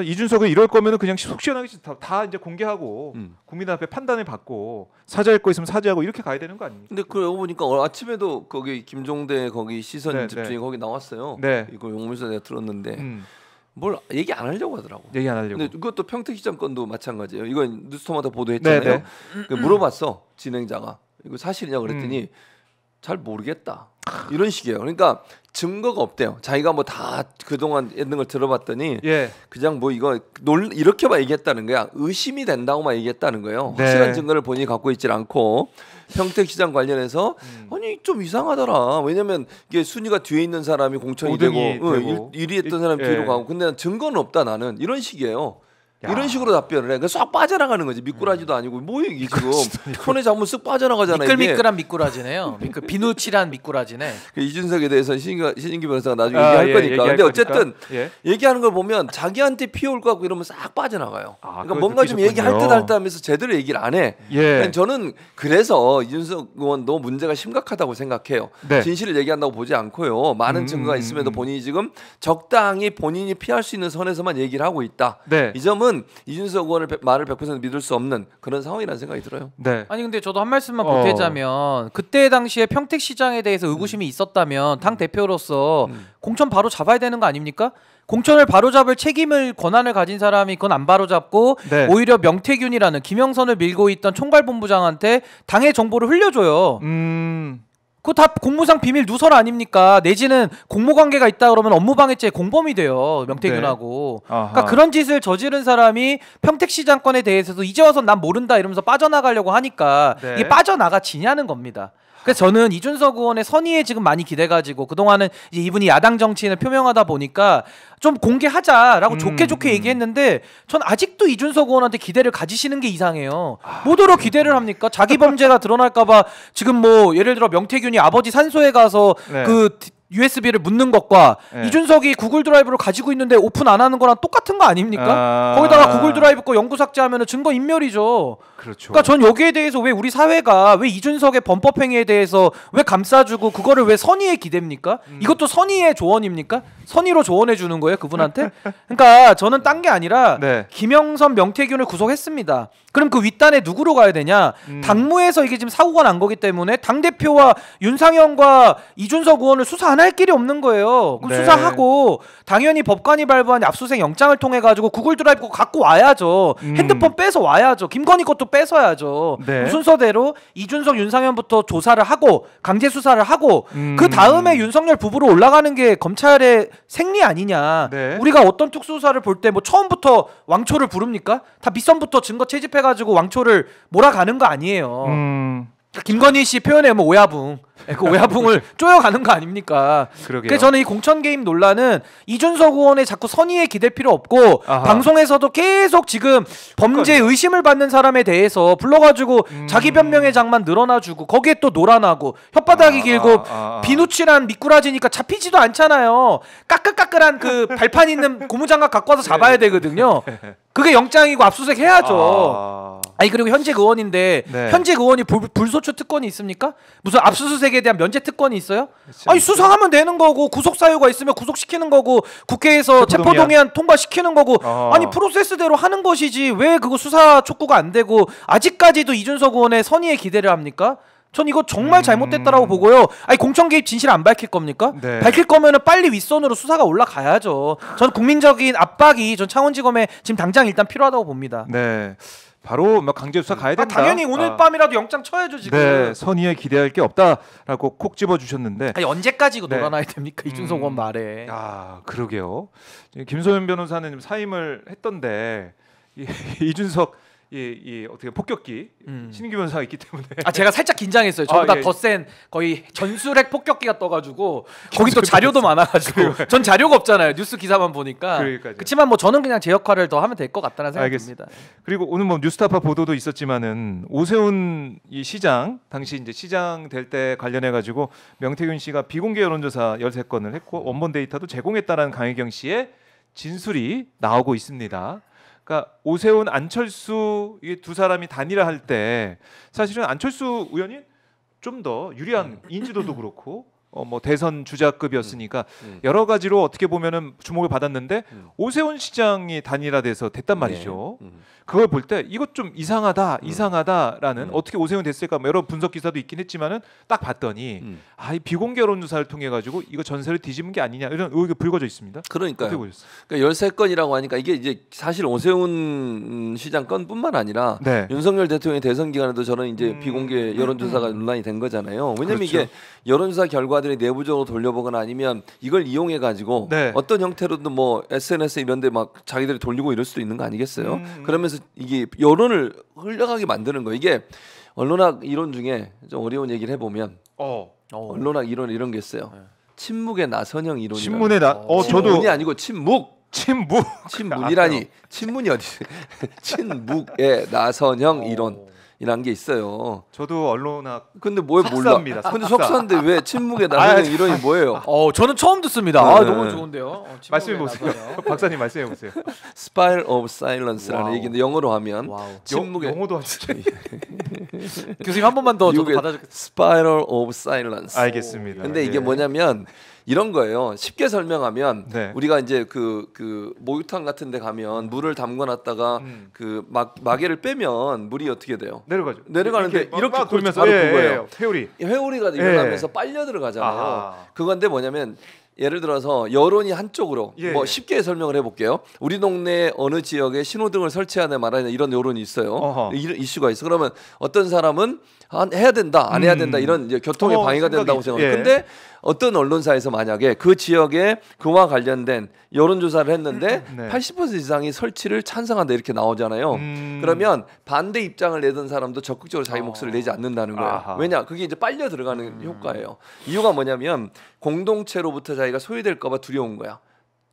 A: 이준석은 이럴 거면은 그냥 속 시원하게 다 이제 공개하고 국민 앞에 판단을 받고 사죄할 거 있으면 사죄하고 이렇게 가야 되는 거 아닙니까?
B: 근데 그러고 보니까 아침에도 거기 김종대 거기 시선
A: 네,
B: 집중이
A: 네.
B: 거기 나왔어요.
A: 네.
B: 이거 용문서 내가 들었는데 뭘 얘기 안 하려고 하더라고.
A: 얘기 안 하려고.
B: 근데 그것도 평택시장 건도 마찬가지예요. 이건 뉴스토마토 보도했잖아요.
A: 네,
B: 그 물어봤어 진행자가 이거 사실이냐 그랬더니 잘 모르겠다 이런 식이에요. 그러니까 증거가 없대요. 자기가 뭐 다 그동안 있는 걸 들어봤더니
A: 예.
B: 그냥 뭐 이거 이렇게만 얘기했다는 거야. 의심이 된다고만 얘기했다는 거예요.
A: 네.
B: 확실한 증거를 본인이 갖고 있질 않고 평택시장 관련해서 아니 좀 이상하더라. 왜냐면 이게 순위가 뒤에 있는 사람이 공천이 되고, 1위 했던 사람이 뒤로 가고 근데 증거는 없다 나는 이런 식이에요.
A: 야.
B: 이런 식으로 답변을 해. 그러니까 싹 빠져나가는 거지. 미꾸라지도 아니고 뭐 이게 지금 손에 잡으면 쓱 빠져나가잖아. 이게.
C: 미끌미끌한 미꾸라지네요. 비누칠한 미꾸라지네.
B: 그 이준석에 대해서 신인기 변호사가 나중에
A: 아,
B: 얘기할
A: 예,
B: 거니까.
A: 얘기할
B: 근데
A: 거니까.
B: 어쨌든
A: 예.
B: 얘기하는 걸 보면 자기한테 피해올 것 같고 이러면 싹 빠져나가요.
A: 아,
B: 그러니까
A: 그걸
B: 뭔가 좀
A: 느끼셨군요.
B: 얘기할 듯 할 듯 하면서 제대로 얘기를 안 해.
A: 예.
B: 그러니까 저는 그래서 이준석 의원도 문제가 심각하다고 생각해요.
A: 네.
B: 진실을 얘기한다고 보지 않고요. 많은 증거가 있음에도 본인이 지금 적당히 본인이 피할 수 있는 선에서만 얘기를 하고 있다.
A: 네.
B: 이 점은 이준석 의원을 말을 100% 믿을 수 없는 그런 상황이라는 생각이 들어요.
A: 네.
C: 아니 근데 저도 한 말씀만 보태자면 그때 당시에 평택시장에 대해서 의구심이 있었다면 당 대표로서 공천 바로 잡아야 되는 거 아닙니까? 공천을 바로잡을 책임을 권한을 가진 사람이 그건 안 바로잡고
A: 네.
C: 오히려 명태균이라는 김영선을 밀고 있던 총괄본부장한테 당의 정보를 흘려줘요. 그거 다 공무상 비밀 누설 아닙니까? 내지는 공모관계가 있다 그러면 업무방해죄 공범이 돼요. 명태균하고.
A: 네.
C: 그러니까 그런 짓을 저지른 사람이 평택시 장건에 대해서도 이제 와서 난 모른다 이러면서 빠져나가려고 하니까
A: 네.
C: 이게 빠져나가지냐는 겁니다. 그래서 저는 이준석 의원의 선의에 지금 많이 기대가지고 그동안은 이제 이분이 야당 정치인을 표명하다 보니까 좀 공개하자라고 좋게 얘기했는데 전 아직도 이준석 의원한테 기대를 가지시는 게 이상해요. 뭐더러 기대를 합니까? 자기 범죄가 드러날까봐 지금 뭐 예를 들어 명태균이 아버지 산소에 가서
A: 네.
C: 그 USB를 묻는 것과
A: 네.
C: 이준석이 구글 드라이브를 가지고 있는데 오픈 안 하는 거랑 똑같은 거 아닙니까? 거기다가 구글 드라이브 거 영구 삭제하면 증거 인멸이죠.
A: 그렇죠.
C: 그러니까 전 여기에 대해서 왜 우리 사회가 왜 이준석의 범법 행위에 대해서 왜 감싸주고 그거를 왜 선의에 기댑니까? 이것도 선의의 조언입니까? 선의로 조언해 주는 거예요 그분한테? 그러니까 저는 딴 게 아니라
A: 네.
C: 김영선, 명태균을 구속했습니다. 그럼 그 윗단에 누구로 가야 되냐? 당무에서 이게 지금 사고가 난 거기 때문에 당 대표와 윤상현과 이준석 의원을 수사 안 할 길이 없는 거예요. 그럼
A: 네.
C: 수사하고 당연히 법관이 발부한 압수수색 영장을 통해 가지고 구글 드라이브 갖고 와야죠. 핸드폰 뺏어 와야죠. 김건희 것도 뺏어야죠.
A: 네.
C: 그 순서대로 이준석, 윤상현부터 조사를 하고 강제 수사를 하고 그 다음에 윤석열 부부로 올라가는 게 검찰의 생리 아니냐.
A: 네.
C: 우리가 어떤 특수수사를 볼 때 뭐 처음부터 왕초를 부릅니까? 다 밑선부터 증거 채집해가지고 왕초를 몰아가는 거 아니에요. 김건희 씨 표현에 뭐 오야붕, 그 오야붕을 쪼여가는 거 아닙니까?
A: 그러게요.
C: 그래서 저는 이 공천 개입 논란은 이준석 의원의 자꾸 선의에 기댈 필요 없고
A: 아하.
C: 방송에서도 계속 지금 범죄 의심을 받는 사람에 대해서 불러가지고 자기 변명의 장만 늘어나주고 거기에 또 놀아나고 혓바닥이 길고 비누칠한 미꾸라지니까 잡히지도 않잖아요. 까끌까끌한 그 발판 있는 고무장갑 갖고 와서 잡아야 되거든요. 그게 영장이고 압수수색 해야죠. 아니 그리고 현직 의원인데
A: 네.
C: 현직 의원이 불소추 특권이 있습니까? 무슨 압수수색에 대한 면제 특권이 있어요?
A: 그렇죠.
C: 아니 수사하면 되는 거고 구속 사유가 있으면 구속시키는 거고 국회에서 체포동의안 통과시키는 거고 아니 프로세스대로 하는 것이지 왜 그거 수사 촉구가 안 되고 아직까지도 이준석 의원의 선의에 기대를 합니까? 전 이거 정말 잘못됐다라고 보고요. 아니 공천 개입 진실 안 밝힐 겁니까?
A: 네.
C: 밝힐 거면은 빨리 윗선으로 수사가 올라가야죠. 전 국민적인 압박이 전 창원지검에 지금 당장 일단 필요하다고 봅니다.
A: 네. 바로 뭐 강제 수사 가야 된다.
C: 당연히 오늘 밤이라도 영장 쳐야죠 지금.
A: 네, 선의에 기대할 게 없다라고 콕 집어 주셨는데.
C: 아니 언제까지 이거
A: 네.
C: 놀아나야 됩니까 이준석 의원 말에.
A: 아, 그러게요. 김소연 변호사는 사임을 했던데 이준석 이 어떻게 폭격기 신인규 변호사가 있기 때문에
C: 아 제가 살짝 긴장했어요. 저보다
A: 예.
C: 더 센 거의 전술핵 폭격기가 떠가지고 거기 또 자료도 많아가지고 전 자료가 없잖아요. 뉴스 기사만 보니까.
A: 그러니까요.
C: 그렇지만 뭐 저는 그냥 제 역할을 더 하면 될 것 같다는 생각이 듭니다.
A: 그리고 오늘 뭐 뉴스타파 보도도 있었지만은 오세훈 이 시장 당시 이제 시장 될 때 관련해 가지고 명태균 씨가 비공개 여론조사 13건을 했고 원본 데이터도 제공했다라는 강혜경 씨의 진술이 나오고 있습니다. 그러니까 오세훈, 안철수 이 두 사람이 단일화할 때 사실은 안철수 의원이 좀 더 유리한 인지도도 그렇고 뭐 대선 주자급이었으니까 여러 가지로 어떻게 보면은 주목을 받았는데 오세훈 시장이 단일화돼서 됐단 말이죠. 그걸 볼 때 이것 좀 이상하다라는 어떻게 오세훈 됐을까 뭐 여러 분석 기사도 있긴 했지만은 딱 봤더니 이 비공개 여론조사를 통해 가지고 이거 전세를 뒤집은 게 아니냐 이런 의혹이 불거져 있습니다.
B: 그러니까요.
A: 어떻게 보셨어요?
B: 그러니까 13건이라고 하니까 이게 이제 사실 오세훈 시장 건뿐만 아니라
A: 네.
B: 윤석열 대통령의 대선 기간에도 저는 이제 비공개 여론조사가 논란이 된 거잖아요. 왜냐면
A: 그렇죠.
B: 이게 여론조사 결과들이 내부적으로 돌려보거나 아니면 이걸 이용해 가지고
A: 네.
B: 어떤 형태로든 뭐 SNS 이런데 막 자기들이 돌리고 이럴 수도 있는 거 아니겠어요? 그러면서 이게 여론을 흘러가게 만드는 거. 이게 언론학 이론 중에 좀 어려운 얘기를 해보면 언론학 이론 이런 게 있어요. 침묵의 나선형 이론이.
A: 신문에 저도
B: 침문이 아니고 침묵.
A: 침문이라니
B: 친문이 어디? 친묵의 나선형 이론이란 게 있어요.
A: 저도 언론학
B: 근데 뭘 몰라?
A: 석사입니다.
B: 근데 석사인데 왜 침묵의 나선형 이론이 뭐예요?
C: 저는 처음 듣습니다.
B: 네.
C: 너무 좋은데요.
A: 말씀해 보세요. 박사님 말씀해 보세요.
B: Spiral of Silence라는
C: 와우.
B: 얘기인데 영어로 하면
C: 와우.
B: 침묵의
A: 영어도 하시죠.
C: 교수님 한 번만 더 저도
B: 미국의
C: 받아주겠습니다.
B: Spiral of Silence.
A: 알겠습니다.
B: 근데 이게
A: 예.
B: 뭐냐면 이런 거예요. 쉽게 설명하면
A: 네.
B: 우리가 이제 그 목욕탕 같은 데 가면 물을 담궈놨다가 그 마개를 빼면 물이 어떻게 돼요?
A: 내려가죠.
B: 내려가는데 이렇게
A: 막 돌면서
B: 바로 그거예요.
A: 회오리.
B: 회오리가 일어나면서 빨려 들어가잖아요.
A: 아하.
B: 그건데 뭐냐면 예를 들어서 여론이 한쪽으로
A: 예,
B: 뭐
A: 예.
B: 쉽게 설명을 해볼게요. 우리 동네 어느 지역에 신호등을 설치해야 되나 말아야 되나 이런 여론이 있어요.
A: 어허.
B: 이런 이슈가 있어. 그러면 어떤 사람은 해야 된다, 안 해야 된다 이런 이제 교통에 방해가 된다고 생각해요.
A: 예.
B: 근데 어떤 언론사에서 만약에 그 지역에 그와 관련된 여론조사를 했는데
A: 네.
B: 80% 이상이 설치를 찬성한다 이렇게 나오잖아요. 그러면 반대 입장을 내던 사람도 적극적으로 자기 목소리를 내지 않는다는 거예요.
A: 아하.
B: 왜냐? 그게 이제 빨려 들어가는 효과예요. 이유가 뭐냐면 공동체로부터 자기가 소외될까 봐 두려운 거야.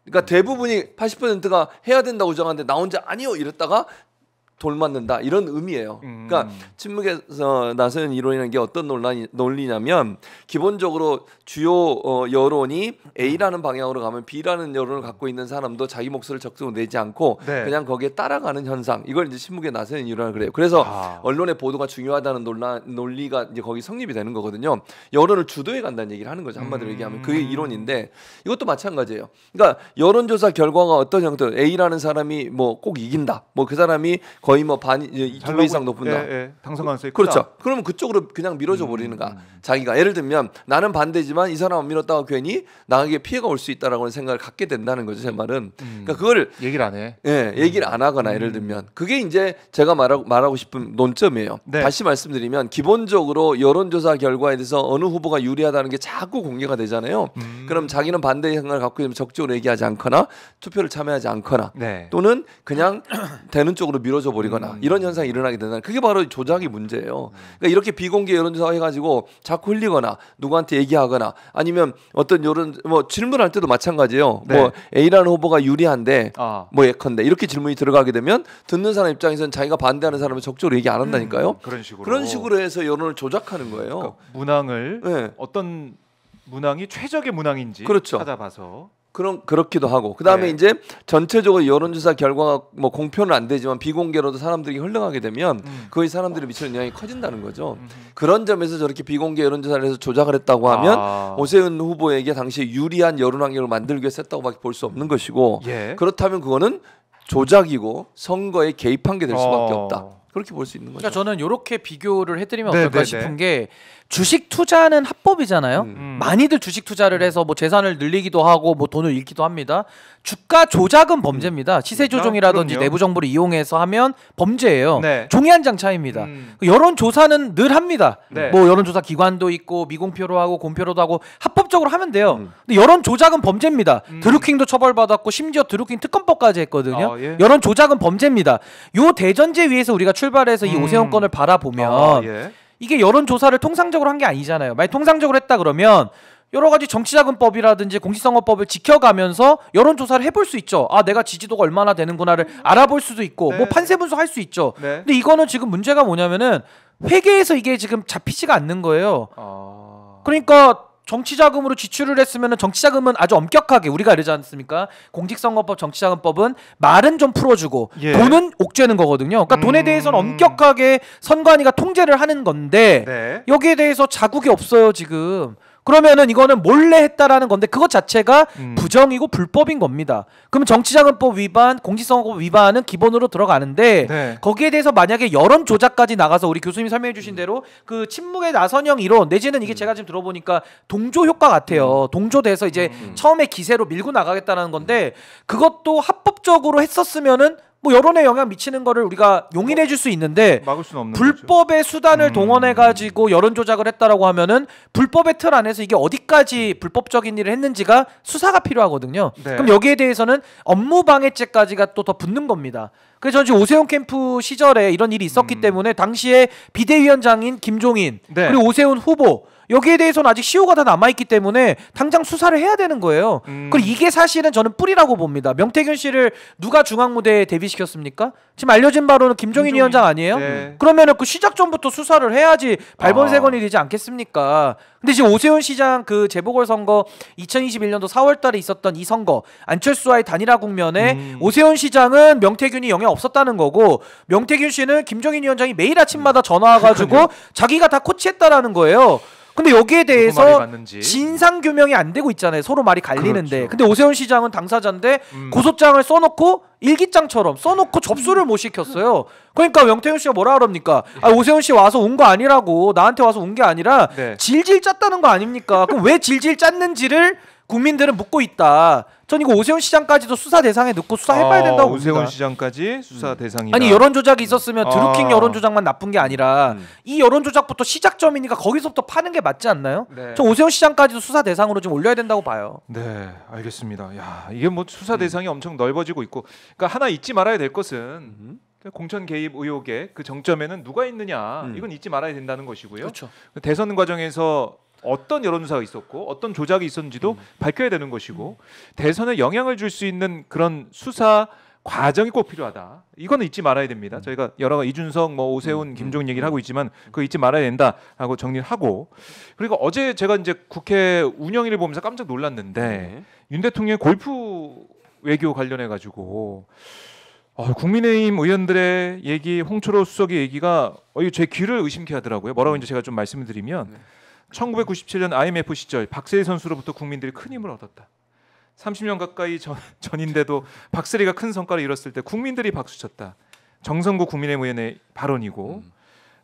B: 그러니까 대부분이 80%가 해야 된다고 주장하는데 나 혼자 아니요 이랬다가 돌맞는다 이런 의미예요. 그러니까 침묵에서 나서는 이론이라는 게 어떤 논리냐면 기본적으로 주요 여론이 A라는 방향으로 가면 B라는 여론을 갖고 있는 사람도 자기 목소리를 적극적으로 내지 않고
A: 네.
B: 그냥 거기에 따라가는 현상. 이걸 이제 침묵에 나서는 이론을 그래요. 그래서
A: 아.
B: 언론의 보도가 중요하다는 논리가 이제 거기 성립이 되는 거거든요. 여론을 주도해 간다는 얘기를 하는 거죠. 한마디로 얘기하면 그게 이론인데 이것도 마찬가지예요. 그러니까 여론조사 결과가 어떤 형태 A라는 사람이 뭐 꼭 이긴다. 뭐 그 사람이 거의 뭐 반 2배 이상 높은다.
A: 예, 당선 가능성이 크다.
B: 그렇죠. 그러면 그쪽으로 그냥 밀어줘 버리는가. 자기가 예를 들면 나는 반대지만 이 사람 안 밀었다가 괜히 나에게 피해가 올 수 있다라고 생각을 갖게 된다는 거죠. 제 말은. 그러니까 그거를
A: 얘기를 안 해.
B: 얘기를 안 하거나 예를 들면 그게 이제 제가 말하고 싶은 논점이에요.
A: 네.
B: 다시 말씀드리면 기본적으로 여론조사 결과에 대해서 어느 후보가 유리하다는 게 자꾸 공개가 되잖아요. 그럼 자기는 반대 생각을 갖고 있으면 적극적으로 얘기하지 않거나 투표를 참여하지 않거나
A: 네.
B: 또는 그냥 되는 쪽으로 밀어줘 버리거나 이런 현상이 일어나게 된다는 그게 바로 조작의 문제예요. 그러니까 이렇게 비공개 여론조사 해가지고 자꾸 흘리거나 누구한테 얘기하거나 아니면 어떤 여론 뭐 질문할 때도 마찬가지예요.
A: 네.
B: 뭐 A라는 후보가 유리한데
A: 아.
B: 뭐 예컨대 이렇게 질문이 들어가게 되면 듣는 사람 입장에서는 자기가 반대하는 사람은 적극적으로 얘기 안 한다니까요.
A: 그런 식으로
B: 해서 여론을 조작하는 거예요.
A: 그러니까 문항을
B: 네.
A: 어떤 문항이 최적의 문항인지
B: 그렇죠.
A: 찾아봐서
B: 그렇기도 하고 그다음에
A: 네.
B: 이제 전체적으로 여론조사 결과가 뭐 공표는 안 되지만 비공개로도 사람들이 흘러가게 되면 거의 사람들이 미치는 영향이 커진다는 거죠. 그런 점에서 저렇게 비공개 여론조사를 해서 조작을 했다고 하면 오세훈 후보에게 당시에 유리한 여론 환경을 만들기 위해서 했다고밖에 볼 수 없는 것이고
A: 예.
B: 그렇다면 그거는 조작이고 선거에 개입한 게 될 수밖에 없다. 그렇게 볼 수 있는 거죠.
C: 그러니까 저는 이렇게 비교를 해드리면
A: 네,
C: 어떨까
A: 네,
C: 싶은
A: 네.
C: 게 주식 투자는 합법이잖아요. 많이들 주식 투자를 해서 뭐 재산을 늘리기도 하고 뭐 돈을 잃기도 합니다. 주가 조작은 범죄입니다. 시세 조종이라든지
A: 그럼요.
C: 내부 정보를 이용해서 하면 범죄예요.
A: 네.
C: 종이 한 장 차이입니다. 여론 조사는 늘 합니다.
A: 네.
C: 뭐 여론 조사 기관도 있고 미공표로 하고 공표로도 하고 합법적으로 하면 돼요. 근데 여론 조작은 범죄입니다. 드루킹도 처벌받았고 심지어 드루킹 특검법까지 했거든요.
A: 예.
C: 여론 조작은 범죄입니다. 요 대전제 위에서 우리가 출발해서 이 오세훈 건을 바라보면
A: 예.
C: 이게 여론조사를 통상적으로 한 게 아니잖아요. 만약 통상적으로 했다 그러면 여러 가지 정치자금법이라든지 공직선거법을 지켜가면서 여론조사를 해볼 수 있죠. 아, 내가 지지도가 얼마나 되는구나를 알아볼 수도 있고
A: 네.
C: 뭐 판세분석 할 수 있죠.
A: 네.
C: 근데 이거는 지금 문제가 뭐냐면은 회계에서 이게 지금 잡히지가 않는 거예요. 그러니까 정치자금으로 지출을 했으면 정치자금은 아주 엄격하게 우리가 이러지 않습니까? 공직선거법, 정치자금법은 말은 좀 풀어주고
A: 예.
C: 돈은 옥죄는 거거든요. 그러니까 돈에 대해서는 엄격하게 선관위가 통제를 하는 건데
A: 네.
C: 여기에 대해서 자국이 없어요 지금. 그러면은 이거는 몰래 했다라는 건데 그것 자체가 부정이고 불법인 겁니다. 그러면 정치자금법 위반, 공직선거법 위반은 기본으로 들어가는데
A: 네.
C: 거기에 대해서 만약에 여론 조작까지 나가서 우리 교수님이 설명해 주신 대로 그 침묵의 나선형 이론 내지는 이게 제가 지금 들어보니까 동조 효과 같아요. 동조돼서 이제 처음에 기세로 밀고 나가겠다는 건데 그것도 합법적으로 했었으면은 뭐 여론에 영향 미치는 거를 우리가 용인해 줄 수 있는데
A: 막을 수는 없는
C: 불법의 수단을 동원해 가지고 여론 조작을 했다라고 하면은 불법의 틀 안에서 이게 어디까지 불법적인 일을 했는지가 수사가 필요하거든요.
A: 네.
C: 그럼 여기에 대해서는 업무방해죄까지가 또 더 붙는 겁니다. 그래서 저는 지금 오세훈 캠프 시절에 이런 일이 있었기 때문에 당시에 비대위원장인 김종인
A: 네.
C: 그리고 오세훈 후보 여기에 대해서는 아직 시효가 다 남아있기 때문에 당장 수사를 해야 되는 거예요. 그리고 이게 사실은 저는 뿌리라고 봅니다. 명태균 씨를 누가 중앙무대에 데뷔시켰습니까? 지금 알려진 바로는 김종인 위원장 아니에요?
A: 네.
C: 그러면은 그 시작 전부터 수사를 해야지 발본색원이 되지 않겠습니까? 근데 지금 오세훈 시장 그 재보궐선거 2021년도 4월달에 있었던 이 선거 안철수와의 단일화 국면에 오세훈 시장은 명태균이 영향 없었다는 거고 명태균 씨는 김종인 위원장이 매일 아침마다 전화와가지고 자기가 다 코치했다라는 거예요. 근데 여기에
A: 말이
C: 대해서
A: 맞는지.
C: 진상 규명이 안 되고 있잖아요. 서로 말이 갈리는데.
A: 그렇죠.
C: 근데 오세훈 시장은 당사자인데 고소장을 써놓고 일기장처럼 써놓고 접수를 못 시켰어요. 그러니까 명태균 씨가 뭐라 그럽니까? 아, 오세훈 씨 와서 온 거 아니라고 나한테 와서 온 게 아니라
A: 네.
C: 질질 짰다는 거 아닙니까? 그럼 왜 질질 짰는지를 국민들은 묻고 있다. 전 이거 오세훈 시장까지도 수사 대상에 넣고 수사해봐야 된다고 봅니다.
A: 오세훈 시장까지 수사 대상이다.
C: 아니 여론 조작이 있었으면 드루킹 여론 조작만 나쁜 게 아니라 이 여론 조작부터 시작점이니까 거기서부터 파는 게 맞지 않나요?
A: 네.
C: 전 오세훈 시장까지도 수사 대상으로 좀 올려야 된다고 봐요.
A: 네, 알겠습니다. 야, 이게 뭐 수사 대상이 엄청 넓어지고 있고, 그러니까 하나 잊지 말아야 될 것은 공천 개입 의혹의 그 정점에는 누가 있느냐, 이건 잊지 말아야 된다는 것이고요.
C: 그렇죠.
A: 대선 과정에서 어떤 여론조사가 있었고 어떤 조작이 있었는지도 밝혀야 되는 것이고, 대선에 영향을 줄 수 있는 그런 수사 과정이 꼭 필요하다. 이거는 잊지 말아야 됩니다. 저희가 여러 가지 이준석, 뭐 오세훈, 김종인 얘기를 하고 있지만 그거 잊지 말아야 된다라고 정리를 하고, 그리고 어제 제가 이제 국회 운영위를 보면서 깜짝 놀랐는데 윤 대통령의 골프 외교 관련해 가지고 국민의힘 의원들의 얘기, 홍철호 수석의 얘기가 이거 제 귀를 의심케 하더라고요. 뭐라고 이제 제가 좀 말씀을 드리면 1997년 IMF 시절 박세리 선수로부터 국민들이 큰 힘을 얻었다. 30년 가까이 전인데도 박세리가 큰 성과를 이뤘을 때 국민들이 박수쳤다. 정성구 국민의힘 의원의 발언이고,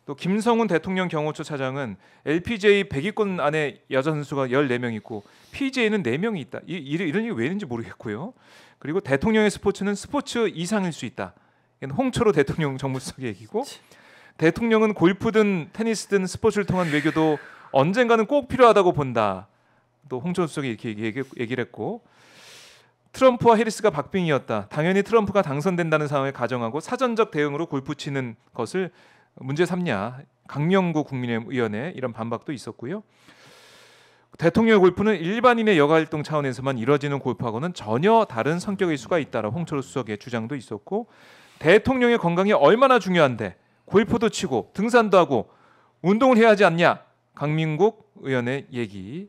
A: 또 김성훈 대통령 경호처 차장은 LPGA 100위권 안에 여자 선수가 14명 있고 PGA는 4명이 있다. 이런 얘기 왜 있는지 모르겠고요. 그리고 대통령의 스포츠는 스포츠 이상일 수 있다. 이건 홍철호 대통령 정무수석의 얘기고, 대통령은 골프든 테니스든 스포츠를 통한 외교도 언젠가는 꼭 필요하다고 본다. 또 홍철호 수석이 이렇게 얘기를 했고, 트럼프와 해리스가 박빙이었다. 당연히 트럼프가 당선된다는 상황을 가정하고 사전적 대응으로 골프 치는 것을 문제 삼냐. 강명구 국민의힘 의원의 이런 반박도 있었고요. 대통령의 골프는 일반인의 여가활동 차원에서만 이루어지는 골프하고는 전혀 다른 성격일 수가 있다라고 홍철호 수석의 주장도 있었고, 대통령의 건강이 얼마나 중요한데 골프도 치고 등산도 하고 운동을 해야 하지 않냐. 강민국 의원의 얘기.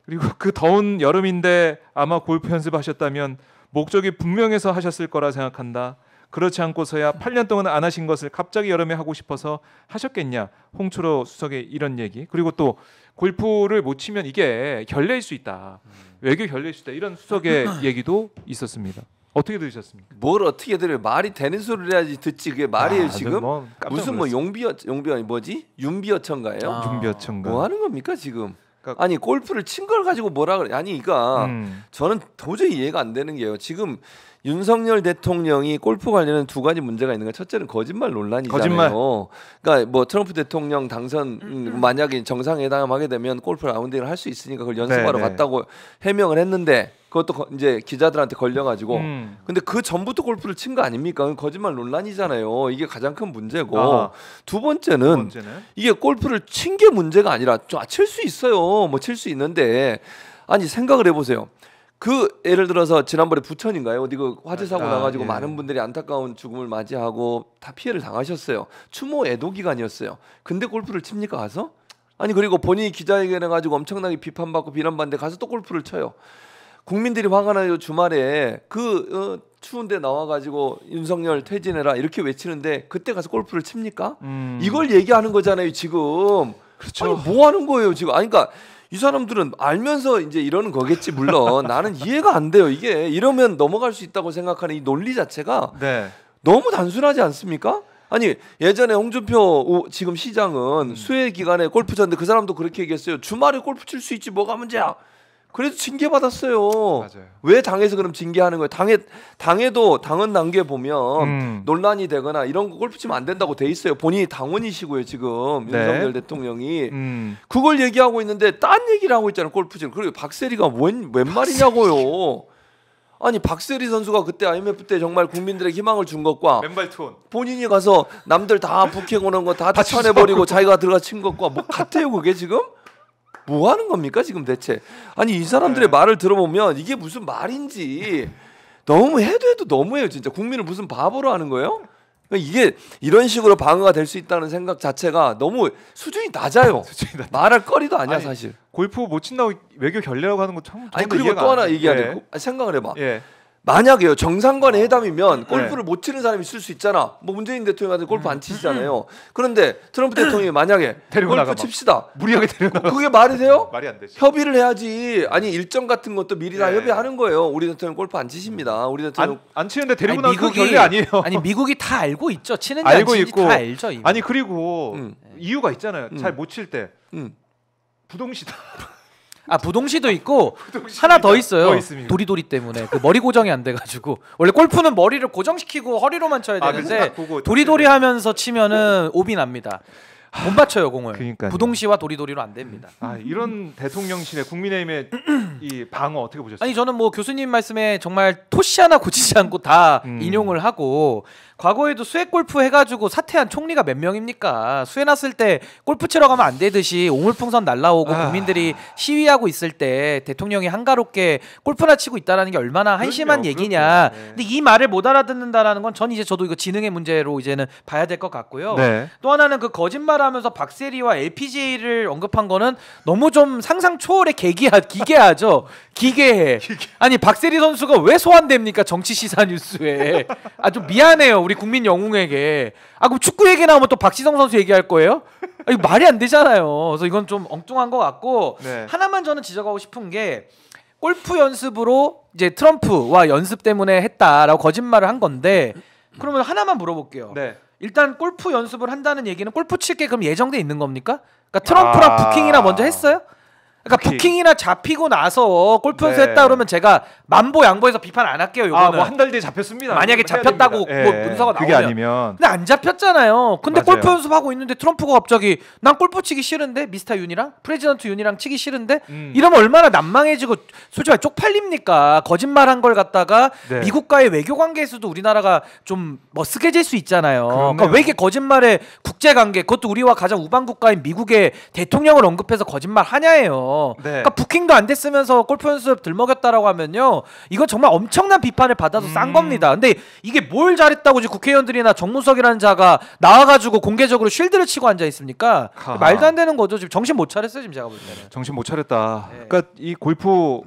A: 그리고 그 더운 여름인데 아마 골프 연습하셨다면 목적이 분명해서 하셨을 거라 생각한다. 그렇지 않고서야 8년 동안 안 하신 것을 갑자기 여름에 하고 싶어서 하셨겠냐. 홍철호 수석의 이런 얘기. 그리고 또 골프를 못 치면 이게 결례일 수 있다. 외교 결례일 수 있다. 이런 수석의 얘기도 있었습니다. 어떻게 들으셨습니까?
B: 뭘 어떻게 들어요? 말이 되는 소리를 해야지 듣지. 그게 말이에요 지금? 무슨 뭐 용비어 뭐지? 윤비어천가예요?
A: 윤비어천가.
B: 뭐 하는 겁니까 지금? 아니 골프를 친 걸 가지고 뭐라 그래? 아니 그러니까 저는 도저히 이해가 안 되는 게요. 지금 윤석열 대통령이 골프 관련한 두 가지 문제가 있는 거. 첫째는 거짓말 논란이잖아요.
A: 거짓말.
B: 그러니까 뭐 트럼프 대통령 당선 만약에 정상회담하게 되면 골프 라운딩을 할 수 있으니까 그걸 연습하러 갔다고 해명을 했는데, 그것도 이제 기자들한테 걸려가지고. 근데 그 전부터 골프를 친 거 아닙니까? 거짓말 논란이잖아요. 이게 가장 큰 문제고. 두 번째는 이게 골프를 친 게 문제가 아니라 칠 수 있어요. 뭐 칠 수 있는데, 아니 생각을 해보세요. 그 예를 들어서 지난번에 부천인가요? 어디 그 화재 사고 나가지고 많은 분들이 안타까운 죽음을 맞이하고 다 피해를 당하셨어요. 추모 애도 기간이었어요. 근데 골프를 칩니까 가서? 아니 그리고 본인이 기자회견해 가지고 엄청나게 비판받고 비난받는데 가서 또 골프를 쳐요. 국민들이 화가 나요. 주말에 추운데 나와가지고 윤석열 퇴진해라 이렇게 외치는데 그때 가서 골프를 칩니까? 이걸 얘기하는 거잖아요 지금.
A: 그렇죠.
B: 아니 뭐 하는 거예요 지금? 아니 그러니까 이 사람들은 알면서 이제 이러는 거겠지 물론. 나는 이해가 안 돼요. 이게 이러면 넘어갈 수 있다고 생각하는 이 논리 자체가 너무 단순하지 않습니까? 아니 예전에 홍준표 지금 시장은 수해 기간에 골프 쳤는데 그 사람도 그렇게 얘기했어요. 주말에 골프 칠 수 있지 뭐가 문제야. 그래도 징계 받았어요.
A: 맞아요.
B: 왜 당에서 그럼 징계하는 거예요? 당에도 당헌 단계 보면 논란이 되거나 이런 거 골프 치면 안 된다고 돼 있어요. 본인이 당원이시고요 지금 윤석열 대통령이 그걸 얘기하고 있는데 딴 얘기를 하고 있잖아요. 골프 치는. 그리고 박세리가 웬 말이냐고요. 아니 박세리 선수가 그때 IMF 때 정말 국민들의 희망을 준 것과
A: 맨발 투혼.
B: 본인이 가서 남들 다 부킹 오는 거 다 추천해버리고 자기가 들어가 친 것과 뭐 같아요 그게 지금? 뭐 하는 겁니까 지금 대체? 아니 이 사람들의 말을 들어보면 이게 무슨 말인지 너무 해도 너무해요 진짜. 국민을 무슨 바보로 하는 거예요? 그러니까 이게 이런 식으로 방어가 될 수 있다는 생각 자체가 너무 수준이 낮아요. 말할 거리도 아니야 사실.
A: 골프 못 친다고 외교 결례라고 하는 거 참.
B: 아니 그리고 또 하나 얘기해야 돼. 생각을 해봐.
A: 예.
B: 만약에요 정상간의 회담이면 골프를 못 치는 사람이 있을 수 있잖아. 뭐 문재인 대통령한테 골프 안 치시잖아요. 그런데 트럼프 대통령이 만약에 골프 칩시다.
A: 무리하게 데려나가.
B: 그게 말이 돼요?
A: 말이 안 되지.
B: 협의를 해야지. 아니 일정 같은 것도 미리 다 협의하는 거예요. 우리 대통령 골프 안 치십니다. 우리 대통령
A: 안 치는데 데리고 나면 그 결례 아니에요.
C: 아니 미국이 다 알고 있죠. 치는지
A: 알고
C: 안 치는지
A: 있고.
C: 다 알죠. 이미.
A: 아니 그리고 이유가 있잖아요. 잘 못 칠 때 부동시다.
C: 부동시도 있고 하나 더 있어요.
A: 뭐 있습니까?
C: 도리도리 때문에 그 머리 고정이 안 돼가지고 원래 골프는 머리를 고정시키고 허리로만 쳐야 되는데 도리도리 하면서 치면은 오비 납니다. 못 맞춰요 공을.
A: 그러니까요.
C: 부동시와 도리도리로 안 됩니다.
A: 이런 대통령실의 국민의힘의 이 방어 어떻게 보셨어요?
C: 아니 저는 뭐 교수님 말씀에 정말 토시 하나 고치지 않고 다 인용을 하고 과거에도 수해 골프 해가지고 사퇴한 총리가 몇 명입니까? 수해 났을 때 골프 치러 가면 안 되듯이 오물풍선 날라오고 국민들이 시위하고 있을 때 대통령이 한가롭게 골프나 치고 있다라는 게 얼마나 한심한 얘기냐.
A: 네.
C: 근데 이 말을 못 알아듣는다라는 건 전 이제 저도 이거 지능의 문제로 이제는 봐야 될 것 같고요.
A: 네.
C: 또 하나는 그 거짓말하면서 박세리와 LPGA를 언급한 거는 너무 좀 상상 초월의 기괴하죠. 기괴해. 아니 박세리 선수가 왜 소환됩니까 정치 시사 뉴스에? 좀 미안해요 우리 국민 영웅에게. 그럼 축구 얘기 나오면 또 박지성 선수 얘기할 거예요? 이거 말이 안 되잖아요. 그래서 이건 좀 엉뚱한 것 같고
A: 네.
C: 하나만 저는 지적하고 싶은 게 골프 연습으로 이제 트럼프와 연습 때문에 했다라고 거짓말을 한 건데 그러면 하나만 물어볼게요.
A: 네.
C: 일단 골프 연습을 한다는 얘기는 골프 칠 게 그럼 예정돼 있는 겁니까? 그러니까 트럼프랑 부킹이나 먼저 했어요? 그러니까 부킹이나 잡히고 나서 골프 연습 했다 그러면 제가 만보 양보해서 비판 안 할게요. 요거는
A: 뭐 한 달 뒤에 잡혔습니다.
C: 만약에 잡혔다고 뭐 문서가
A: 그게
C: 나오면.
A: 아니면
C: 근데 안 잡혔잖아요. 근데
A: 맞아요.
C: 골프 연습하고 있는데 트럼프가 갑자기 난 골프 치기 싫은데 미스터 윤이랑 프레지던트 윤이랑 치기 싫은데 이러면 얼마나 난망해지고 솔직히 쪽팔립니까? 거짓말한 걸 갖다가
A: 네.
C: 미국과의 외교 관계에서도 우리나라가 좀 멋스게질 수 있잖아요. 그러니까
A: 그렇네요.
C: 왜 이렇게 거짓말에 국제 관계 그것도 우리와 가장 우방 국가인 미국의 대통령을 언급해서 거짓말 하냐예요.
A: 네.
C: 그러니까 부킹도 안 됐으면서 골프 연습 들먹였다라고 하면요, 이건 정말 엄청난 비판을 받아서 싼 겁니다. 근데 이게 뭘 잘했다고 지금 국회의원들이나 정무석이라는 자가 나와가지고 공개적으로 쉴드를 치고 앉아 있습니까? 말도 안 되는 거죠. 지금 정신 못 차렸어요 지금 제가 볼 때는.
A: 정신 못 차렸다.
C: 네.
A: 그러니까 이 골프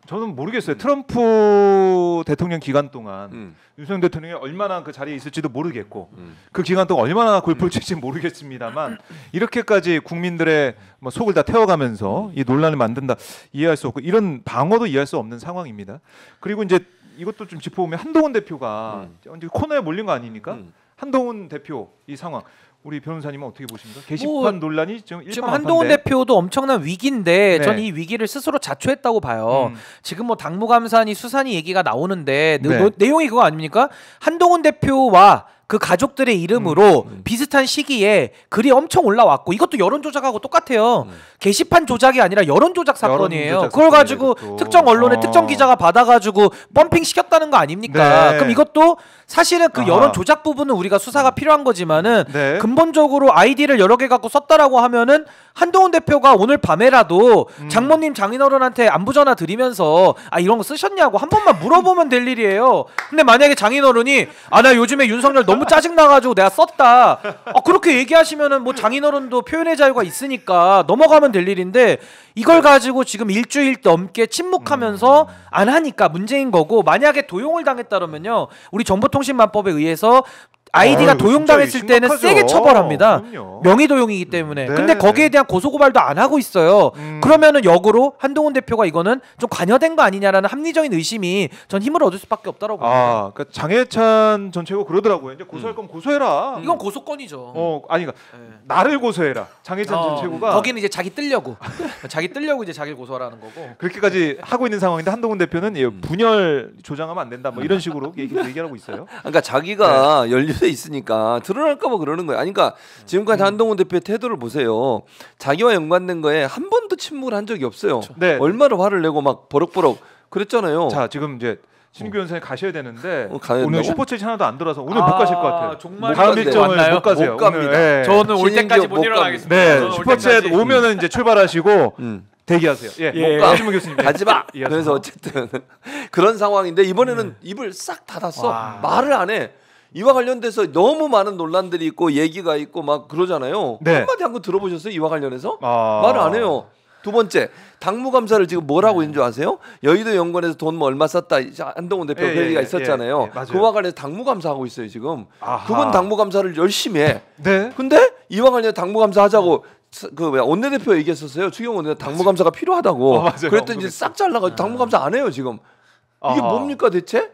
A: 저는 모르겠어요. 트럼프 대통령 기간 동안 윤석열 대통령이 얼마나 그 자리에 있을지도 모르겠고 그 기간 동안 얼마나 골프를 칠지 모르겠습니다만 이렇게까지 국민들의 뭐 속을 다 태워가면서 이 논란을 만든다 이해할 수 없고 이런 방어도 이해할 수 없는 상황입니다. 그리고 이제 이것도 좀 짚어보면 한동훈 대표가 이제 코너에 몰린 거 아닙니까? 한동훈 대표 이 상황. 우리 변호사님은 어떻게 보십니까? 게시판 논란이 지금
C: 한동훈 대표도 엄청난 위기인데
A: 네.
C: 전 이 위기를 스스로 자초했다고 봐요. 지금 뭐 당무감사니 수사니 얘기가 나오는데
A: 네.
C: 내용이 그거 아닙니까? 한동훈 대표와 그 가족들의 이름으로 비슷한 시기에 글이 엄청 올라왔고 이것도 여론 조작하고 똑같아요. 게시판 조작이 아니라 여론 조작 사건이에요.
A: 조작
C: 그걸 가지고
A: 사건이에요,
C: 특정 언론의 특정 기자가 받아가지고 펌핑 시켰다는 거 아닙니까?
A: 네.
C: 그럼 이것도 사실은 그 여론 조작 부분은 우리가 수사가 필요한 거지만은
A: 네.
C: 근본적으로 아이디를 여러 개 갖고 썼다라고 하면은 한동훈 대표가 오늘 밤에라도 장모님 장인어른한테 안부 전화 드리면서 이런 거 쓰셨냐고 한 번만 물어보면 될 일이에요. 근데 만약에 장인어른이 나 요즘에 윤석열 너무 짜증 나가지고 내가 썼다. 그렇게 얘기하시면은 뭐 장인어른도 표현의 자유가 있으니까 넘어가면 될 일인데 이걸 가지고 지금 일주일 넘게 침묵하면서 안 하니까 문제인 거고 만약에 도용을 당했다면요 우리 정보통신망법에 의해서 아이디가 도용당했을 때는
A: 심각하죠.
C: 세게 처벌합니다.
A: 그럼요.
C: 명의도용이기 때문에.
A: 네.
C: 근데 거기에 대한 고소고발도 안 하고 있어요. 그러면은 역으로 한동훈 대표가 이거는 좀 관여된 거 아니냐라는 합리적인 의심이 전 힘을 얻을 수밖에 없다고 봅니다.
A: 그러니까 장해찬 전 최고 그러더라고요. 이제 고소할 거면 고소해라.
C: 이건 고소건이죠.
A: 그러니까 나를 고소해라. 장해찬 전 최고가
C: 거기는 이제 자기 뜨려고 이제 자기를 고소하라는 거고.
A: 그렇게까지 하고 있는 상황인데 한동훈 대표는 분열 조장하면 안 된다. 뭐 이런 식으로 얘기하고 있어요.
B: 그러니까 자기가 연루돼 있으니까 드러날까봐 그러는 거예요. 그러니까 지금까지 한동훈 대표의 태도를 보세요. 자기와 연관된 거에 한 번도 침묵을 한 적이 없어요.
A: 네.
B: 얼마나 화를 내고 막 버럭버럭 그랬잖아요.
A: 자 지금 이제 신규 연사님 가셔야 되는데
B: 가야
A: 오늘
B: 된다고?
A: 슈퍼챗이 하나도 안 들어서 오늘 못 가실 것 같아요.
C: 정말
A: 다음
B: 못
A: 일정을
C: 갔나요?
A: 못 가세요.
B: 못 갑니다.
A: 오늘, 네.
C: 저는 올 때까지
B: 신인기업
C: 못
B: 못
C: 일어나겠습니다.
A: 네,
C: 저는 올
A: 슈퍼챗
C: 때까지.
A: 오면은 이제 출발하시고 대기하세요.
C: 예.
B: 가.
A: 신문 교수님
B: 가지 마.
A: 이어서.
B: 그래서 어쨌든 그런 상황인데 이번에는 입을 싹 닫았어.
C: 와.
B: 말을 안 해. 이와 관련돼서 너무 많은 논란들이 있고 얘기가 있고 막 그러잖아요.
A: 네.
B: 한마디 한 거 들어보셨어요? 이와 관련해서?
A: 아.
B: 말을 안 해요. 두 번째, 당무감사를 지금 뭐라고 있는 줄 아세요? 여의도 연구원에서 돈 뭐 얼마 썼다 한동훈 대표 그 얘기가 있었잖아요.
A: 맞아요.
B: 그와 관련해서 당무감사하고 있어요 지금.
A: 아하.
B: 그건 당무감사를 열심히 해.
A: 네.
B: 근데 이와 관련 당무감사 하자고 원내대표 얘기했었어요. 추경호 원내 당무감사가 필요하다고.
A: 맞아요.
B: 그랬더니 이제 싹 잘라가지고 당무감사 안 해요 지금. 이게
A: 아하.
B: 뭡니까 대체?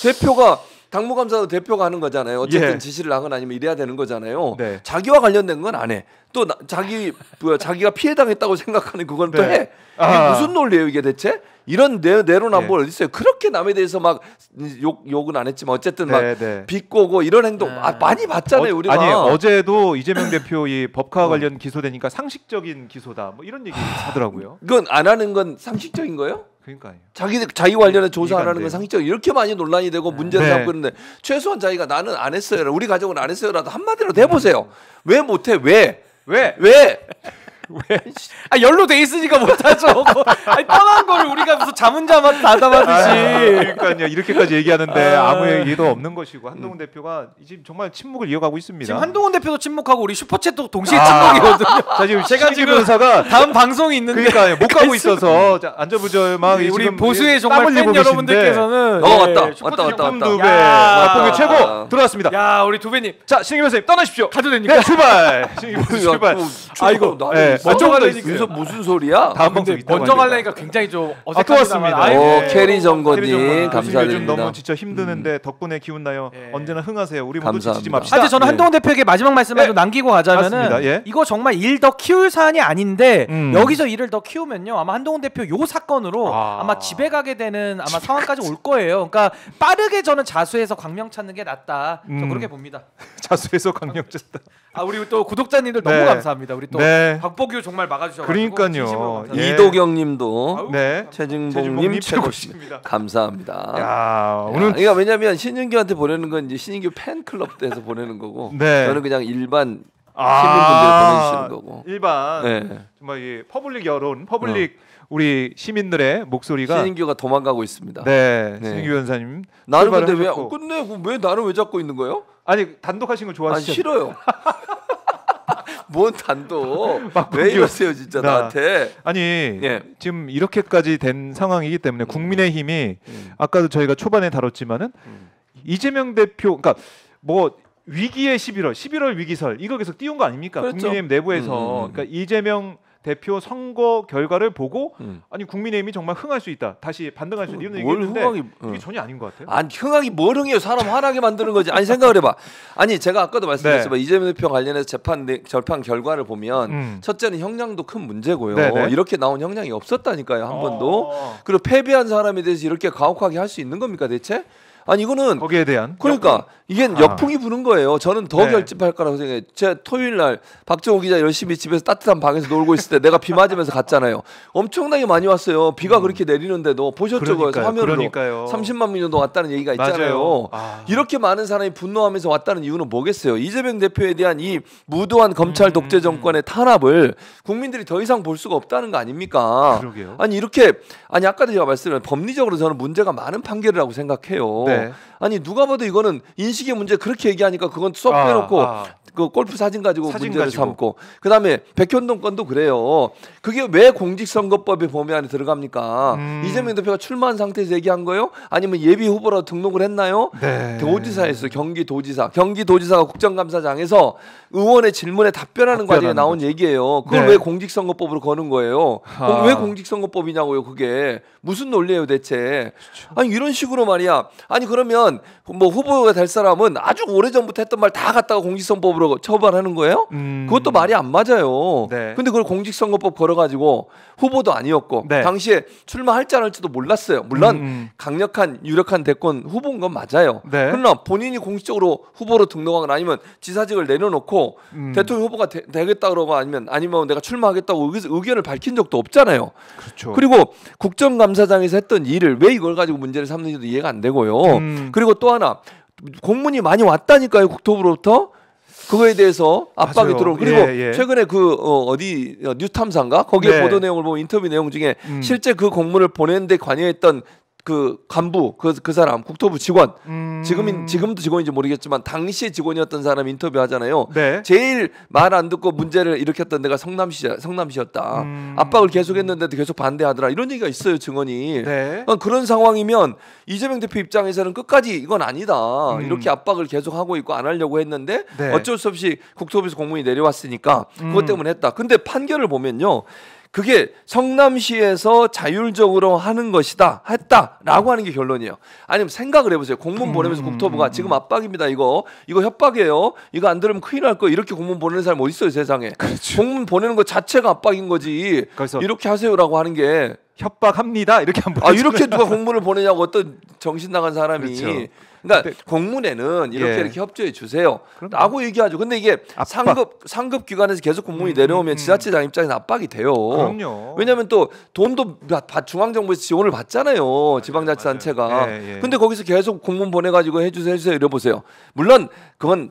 B: 대표가 당무감사도 대표가 하는 거잖아요. 어쨌든
A: 예.
B: 지시를 하거나 아니면 이래야 되는 거잖아요.
A: 네.
B: 자기와 관련된 건 안 해. 또 자기가 피해당했다고 생각하는 그건 또
A: 네.
B: 해. 이게 무슨 논리예요 이게 대체? 이런 내로남불 어디 있어요? 그렇게 남에 대해서 막 욕은 안 했지만 어쨌든 막 비꼬고 이런 행동 많이 봤잖아요 우리가.
A: 아니 어제도 이재명 대표 이 법카 관련 기소되니까 상식적인 기소다 뭐 이런 얘기 하더라고요.
B: 이건 안 하는 건 상식적인 거예요?
A: 그러니까요.
B: 자기 관련해 조사 안 하는 건 상식적. 이렇게 많이 논란이 되고 문제를 삼고 있는데 최소한 자기가 나는 안 했어요. 우리 가족은 안 했어요라도 한마디라도 해보세요. 왜 못해? 왜?
C: 아 연루돼 있으니까 못하죠. 아니, 뻔한 거를 우리가 무슨 자문자만 다담하듯이.
A: 그러니까요. 이렇게까지 얘기하는데 아무 얘기도 없는 것이고 한동훈 대표가 지금 정말 침묵을 이어가고 있습니다.
C: 지금 한동훈 대표도 침묵하고 우리 슈퍼챗도 동시에 침묵이거든요.
A: 자, 지금
C: 제가 지금
A: 변호사가
C: 다음 방송이 있는데
A: 그러니까요. 못 가고 있어서 안절부절막
C: 우리 보수의 정말 팬 여러분들께서는
B: 왔다.
A: 막봉의 최고 들어왔습니다.
C: 야 우리 두배님.
A: 자 신임 변호사님 떠나십시오.
C: 가도 됩니까?
A: 네, 출발. 신임 변호사 출발.
B: 아이고
C: 먼저 가려니까
B: 무슨 소리야?
A: 다음 방송
C: 먼저 가려니까 굉장히 좀
A: 또 왔습니다.
B: 캐리 정권님 감사드립니다.
A: 요즘 너무 진짜 힘드는데 덕분에 기운나요. 언제나 흥하세요. 우리 모두
B: 감사합니다.
A: 지치지 맙시다.
C: 하여튼 저는 한동훈 대표에게 마지막 말씀을 남기고 가자면은
A: 맞습니다.
C: 이거 정말 일 더 키울 사안이 아닌데 여기서 일을 더 키우면요 아마 한동훈 대표 요 사건으로 아마 집에 가게 되는 아마 상황까지 올 거예요. 그러니까 빠르게 저는 자수해서 광명 찾는 게 낫다. 저 그렇게 봅니다.
A: 자수해서 광명 찾다.
C: 아 우리 또 구독자님들 너무 감사합니다. 우리 또 박보규 정말 막아주셔서
A: 그러니까요.
B: 이도경님도
A: 네.
B: 최진봉님 최고십니다. 감사합니다.
A: 야, 오늘
B: 그러니까 왜냐하면 신윤규한테 보내는 건 이제 신윤규 팬클럽에서 보내는 거고 저는 그냥 일반 시민분들 보내주시는 거고
A: 일반 정말 이 퍼블릭 여론, 퍼블릭 우리 시민들의 목소리가
B: 신인규가 도망가고 있습니다.
A: 신인규 변호사님
B: 나는 근데 왜 나는 왜 잡고 있는 거예요?
A: 아니 단독 하신 거 좋아하시죠?
B: 싫어요. 뭔 단독? 왜 이러세요 진짜 나한테?
A: 아니 지금 이렇게까지 된 상황이기 때문에 국민의힘이 아까도 저희가 초반에 다뤘지만은 이재명 대표 그러니까 뭐 위기의 11월 위기설 이거 계속 띄운 거 아닙니까?
B: 그렇죠.
A: 국민의힘 내부에서 그러니까 이재명 대표 선거 결과를 보고 아니 국민의힘이 정말 흥할 수 있다. 다시 반등할 수 있다. 이런 얘기했는데 이게 전혀 아닌 것 같아요.
B: 아니 흥하기 뭘 흥해요. 사람 화나게 만드는 거지. 아니 생각을 해봐. 아니 제가 아까도 말씀드렸지만 이재명 대표 관련해서 재판 결과를 보면 첫째는 형량도 큰 문제고요. 이렇게 나온 형량이 없었다니까요. 한 번도. 그리고 패배한 사람에 대해서 이렇게 가혹하게 할 수 있는 겁니까 대체? 아니 이거는
A: 거기에 대한
B: 그러니까 이게 역풍이 부는 거예요. 저는 더 결집할 거라고 생각해요. 제가 토요일 날 박정호 기자 열심히 집에서 따뜻한 방에서 놀고 있을 때 내가 비 맞으면서 갔잖아요. 엄청나게 많이 왔어요. 비가 그렇게 내리는데도 보셨죠? 화면으로 30만 명 정도 왔다는 얘기가 있잖아요. 이렇게 많은 사람이 분노하면서 왔다는 이유는 뭐겠어요? 이재명 대표에 대한 이 무도한 검찰 독재 정권의 탄압을 국민들이 더 이상 볼 수가 없다는 거 아닙니까?
A: 그러게요.
B: 아니 이렇게 아까도 제가 말씀드린 법리적으로 저는 문제가 많은 판결이라고 생각해요. 아니 누가 봐도 이거는 인식의 문제 그렇게 얘기하니까 그건 쏙 빼놓고 그 골프 사진 가지고 문제를 삼고 그다음에 백현동 건도 그래요. 그게 왜 공직선거법의 범위 안에 들어갑니까? 이재명 대표가 출마한 상태에서 얘기한 거예요? 아니면 예비 후보로 등록을 했나요? 도지사였어요. 경기도지사가 국정감사장에서 의원의 질문에 답변하는 과정에 나온 얘기예요. 그걸 왜 공직선거법으로 거는 거예요? 왜 공직선거법이냐고요? 그게 무슨 논리예요 대체? 아니 이런 식으로 말이야. 아니 그러면 뭐 후보가 될 사람은 아주 오래전부터 했던 말 다 갖다가 공직선거법으로 처벌하는 거예요? 그것도 말이 안 맞아요. 근데 그걸 공직선거법 걸어가지고 후보도 아니었고 당시에 출마할지 안 할지도 몰랐어요. 물론 강력한 유력한 대권 후보인 건 맞아요. 그러나 본인이 공식적으로 후보로 등록하거나 아니면 지사직을 내려놓고 대통령 후보가 되겠다 그러고 아니면 내가 출마하겠다고 의견을 밝힌 적도 없잖아요.
A: 그렇죠.
B: 그리고 국정감사장에서 했던 일을 왜 이걸 가지고 문제를 삼는지도 이해가 안 되고요. 그리고 또 하나 공문이 많이 왔다니까요. 국토부로부터. 그거에 대해서 압박이 들어오고 그리고 최근에 어디 뉴스탐사인가 거기에 보도 내용을 보면 인터뷰 내용 중에 실제 그 공문을 보내는데 관여했던 그 간부 그 사람 국토부 직원 지금도 직원인지 모르겠지만 당시에 직원이었던 사람 인터뷰하잖아요. 제일 말 안 듣고 문제를 일으켰던 데가 성남시였다. 압박을 계속했는데도 계속 반대하더라. 이런 얘기가 있어요 증언이. 그런 상황이면 이재명 대표 입장에서는 끝까지 이건 아니다. 이렇게 압박을 계속하고 있고 안 하려고 했는데 어쩔 수 없이 국토부에서 공문이 내려왔으니까 그것 때문에 했다. 근데 판결을 보면요. 그게 성남시에서 자율적으로 하는 것이다 했다라고 하는 게 결론이에요. 아니면 생각을 해보세요. 공문 보내면서 국토부가 지금 압박입니다. 이거 협박이에요. 이거 안 들으면 큰일 날 거예요. 이렇게 공문 보내는 사람 어디 있어요 세상에.
A: 그렇죠.
B: 공문 보내는 것 자체가 압박인 거지.
A: 그래서
B: 이렇게 하세요라고 하는 게
A: 협박합니다. 이렇게 한번
B: 이렇게 누가 공문을 보내냐고 어떤 정신 나간 사람이.
A: 그렇죠.
B: 그러니까 공문에는 이렇게 협조해 주세요라고 얘기하죠. 근데 이게 상급 기관에서 계속 공문이 내려오면 지자체장 입장에서 압박이 돼요.
A: 그럼요.
B: 왜냐하면 또 돈도 중앙정부에서 지원을 받잖아요. 지방자치단체가. 근데 거기서 계속 공문 보내가지고 해주세요 이러보세요. 물론 그건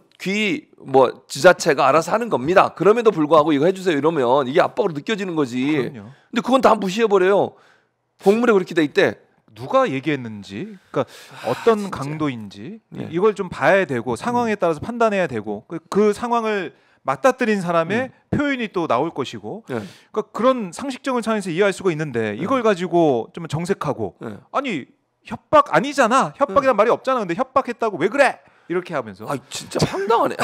B: 지자체가 알아서 하는 겁니다. 그럼에도 불구하고 이거 해주세요 이러면 이게 압박으로 느껴지는 거지.
A: 그럼요.
B: 근데 그건 다 무시해버려요. 공문에 그렇게 돼 있대.
A: 누가 얘기했는지, 그러니까 어떤
B: 진짜.
A: 강도인지
B: 예.
A: 이걸 좀 봐야 되고 상황에 따라서 판단해야 되고 그 상황을 맞닥뜨린 사람의 표현이 또 나올 것이고, 그러니까 그런 상식적인 차원에서 이해할 수가 있는데 이걸 가지고 좀 정색하고 아니 협박 아니잖아, 협박이란 말이 없잖아, 근데 협박했다고 왜 그래? 이렇게 하면서
B: 진짜 황당하네.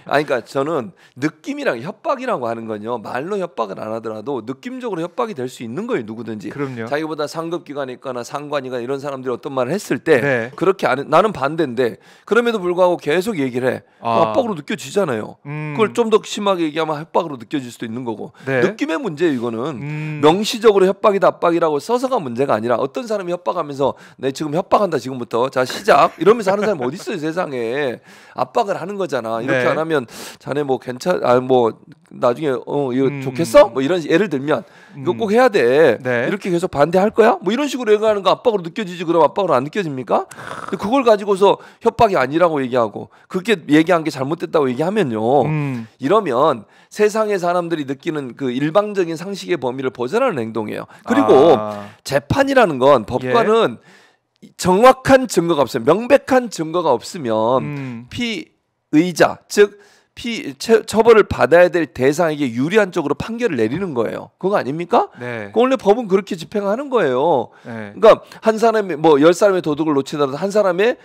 B: 그러니까 저는 느낌이랑 협박이라고 하는 건요, 말로 협박을 안 하더라도 느낌적으로 협박이 될 수 있는 거예요. 누구든지.
A: 그럼요.
B: 자기보다 상급 기관에 있거나 상관이거나 이런 사람들이 어떤 말을 했을 때
A: 네.
B: 그렇게 나는 반대인데 그럼에도 불구하고 계속 얘기를 해. 압박으로 느껴지잖아요. 그걸 좀 더 심하게 얘기하면 협박으로 느껴질 수도 있는 거고.
A: 네.
B: 느낌의 문제예요. 이거는 명시적으로 협박이다 압박이라고 써서가 문제가 아니라 어떤 사람이 협박하면서 내 지금 협박한다 지금부터 자 시작 이러면서 하는 사람이 어디 있어요 세상에. 압박을 하는 거잖아. 이렇게
A: 네.
B: 안 하면 자네 나중에 이거 좋겠어? 이런 예를 들면 이거 꼭 해야 돼.
A: 네.
B: 이렇게 계속 반대할 거야? 이런 식으로 얘기하는 거 압박으로 느껴지지. 그럼 압박으로 안 느껴집니까? 근데 그걸 가지고서 협박이 아니라고 얘기하고 그렇게 얘기한 게 잘못됐다고 얘기하면요. 이러면 세상의 사람들이 느끼는 그 일방적인 상식의 범위를 벗어나는 행동이에요. 그리고 재판이라는 건 법관은 정확한 증거가 없어요. 명백한 증거가 없으면 피의자 즉 처벌을 받아야 될 대상에게 유리한 쪽으로 판결을 내리는 거예요. 그거 아닙니까?
A: 네.
B: 원래 법은 그렇게 집행하는 거예요.
A: 네.
B: 그러니까 한 사람이 10사람의 도둑을 놓치더라도 한 사람의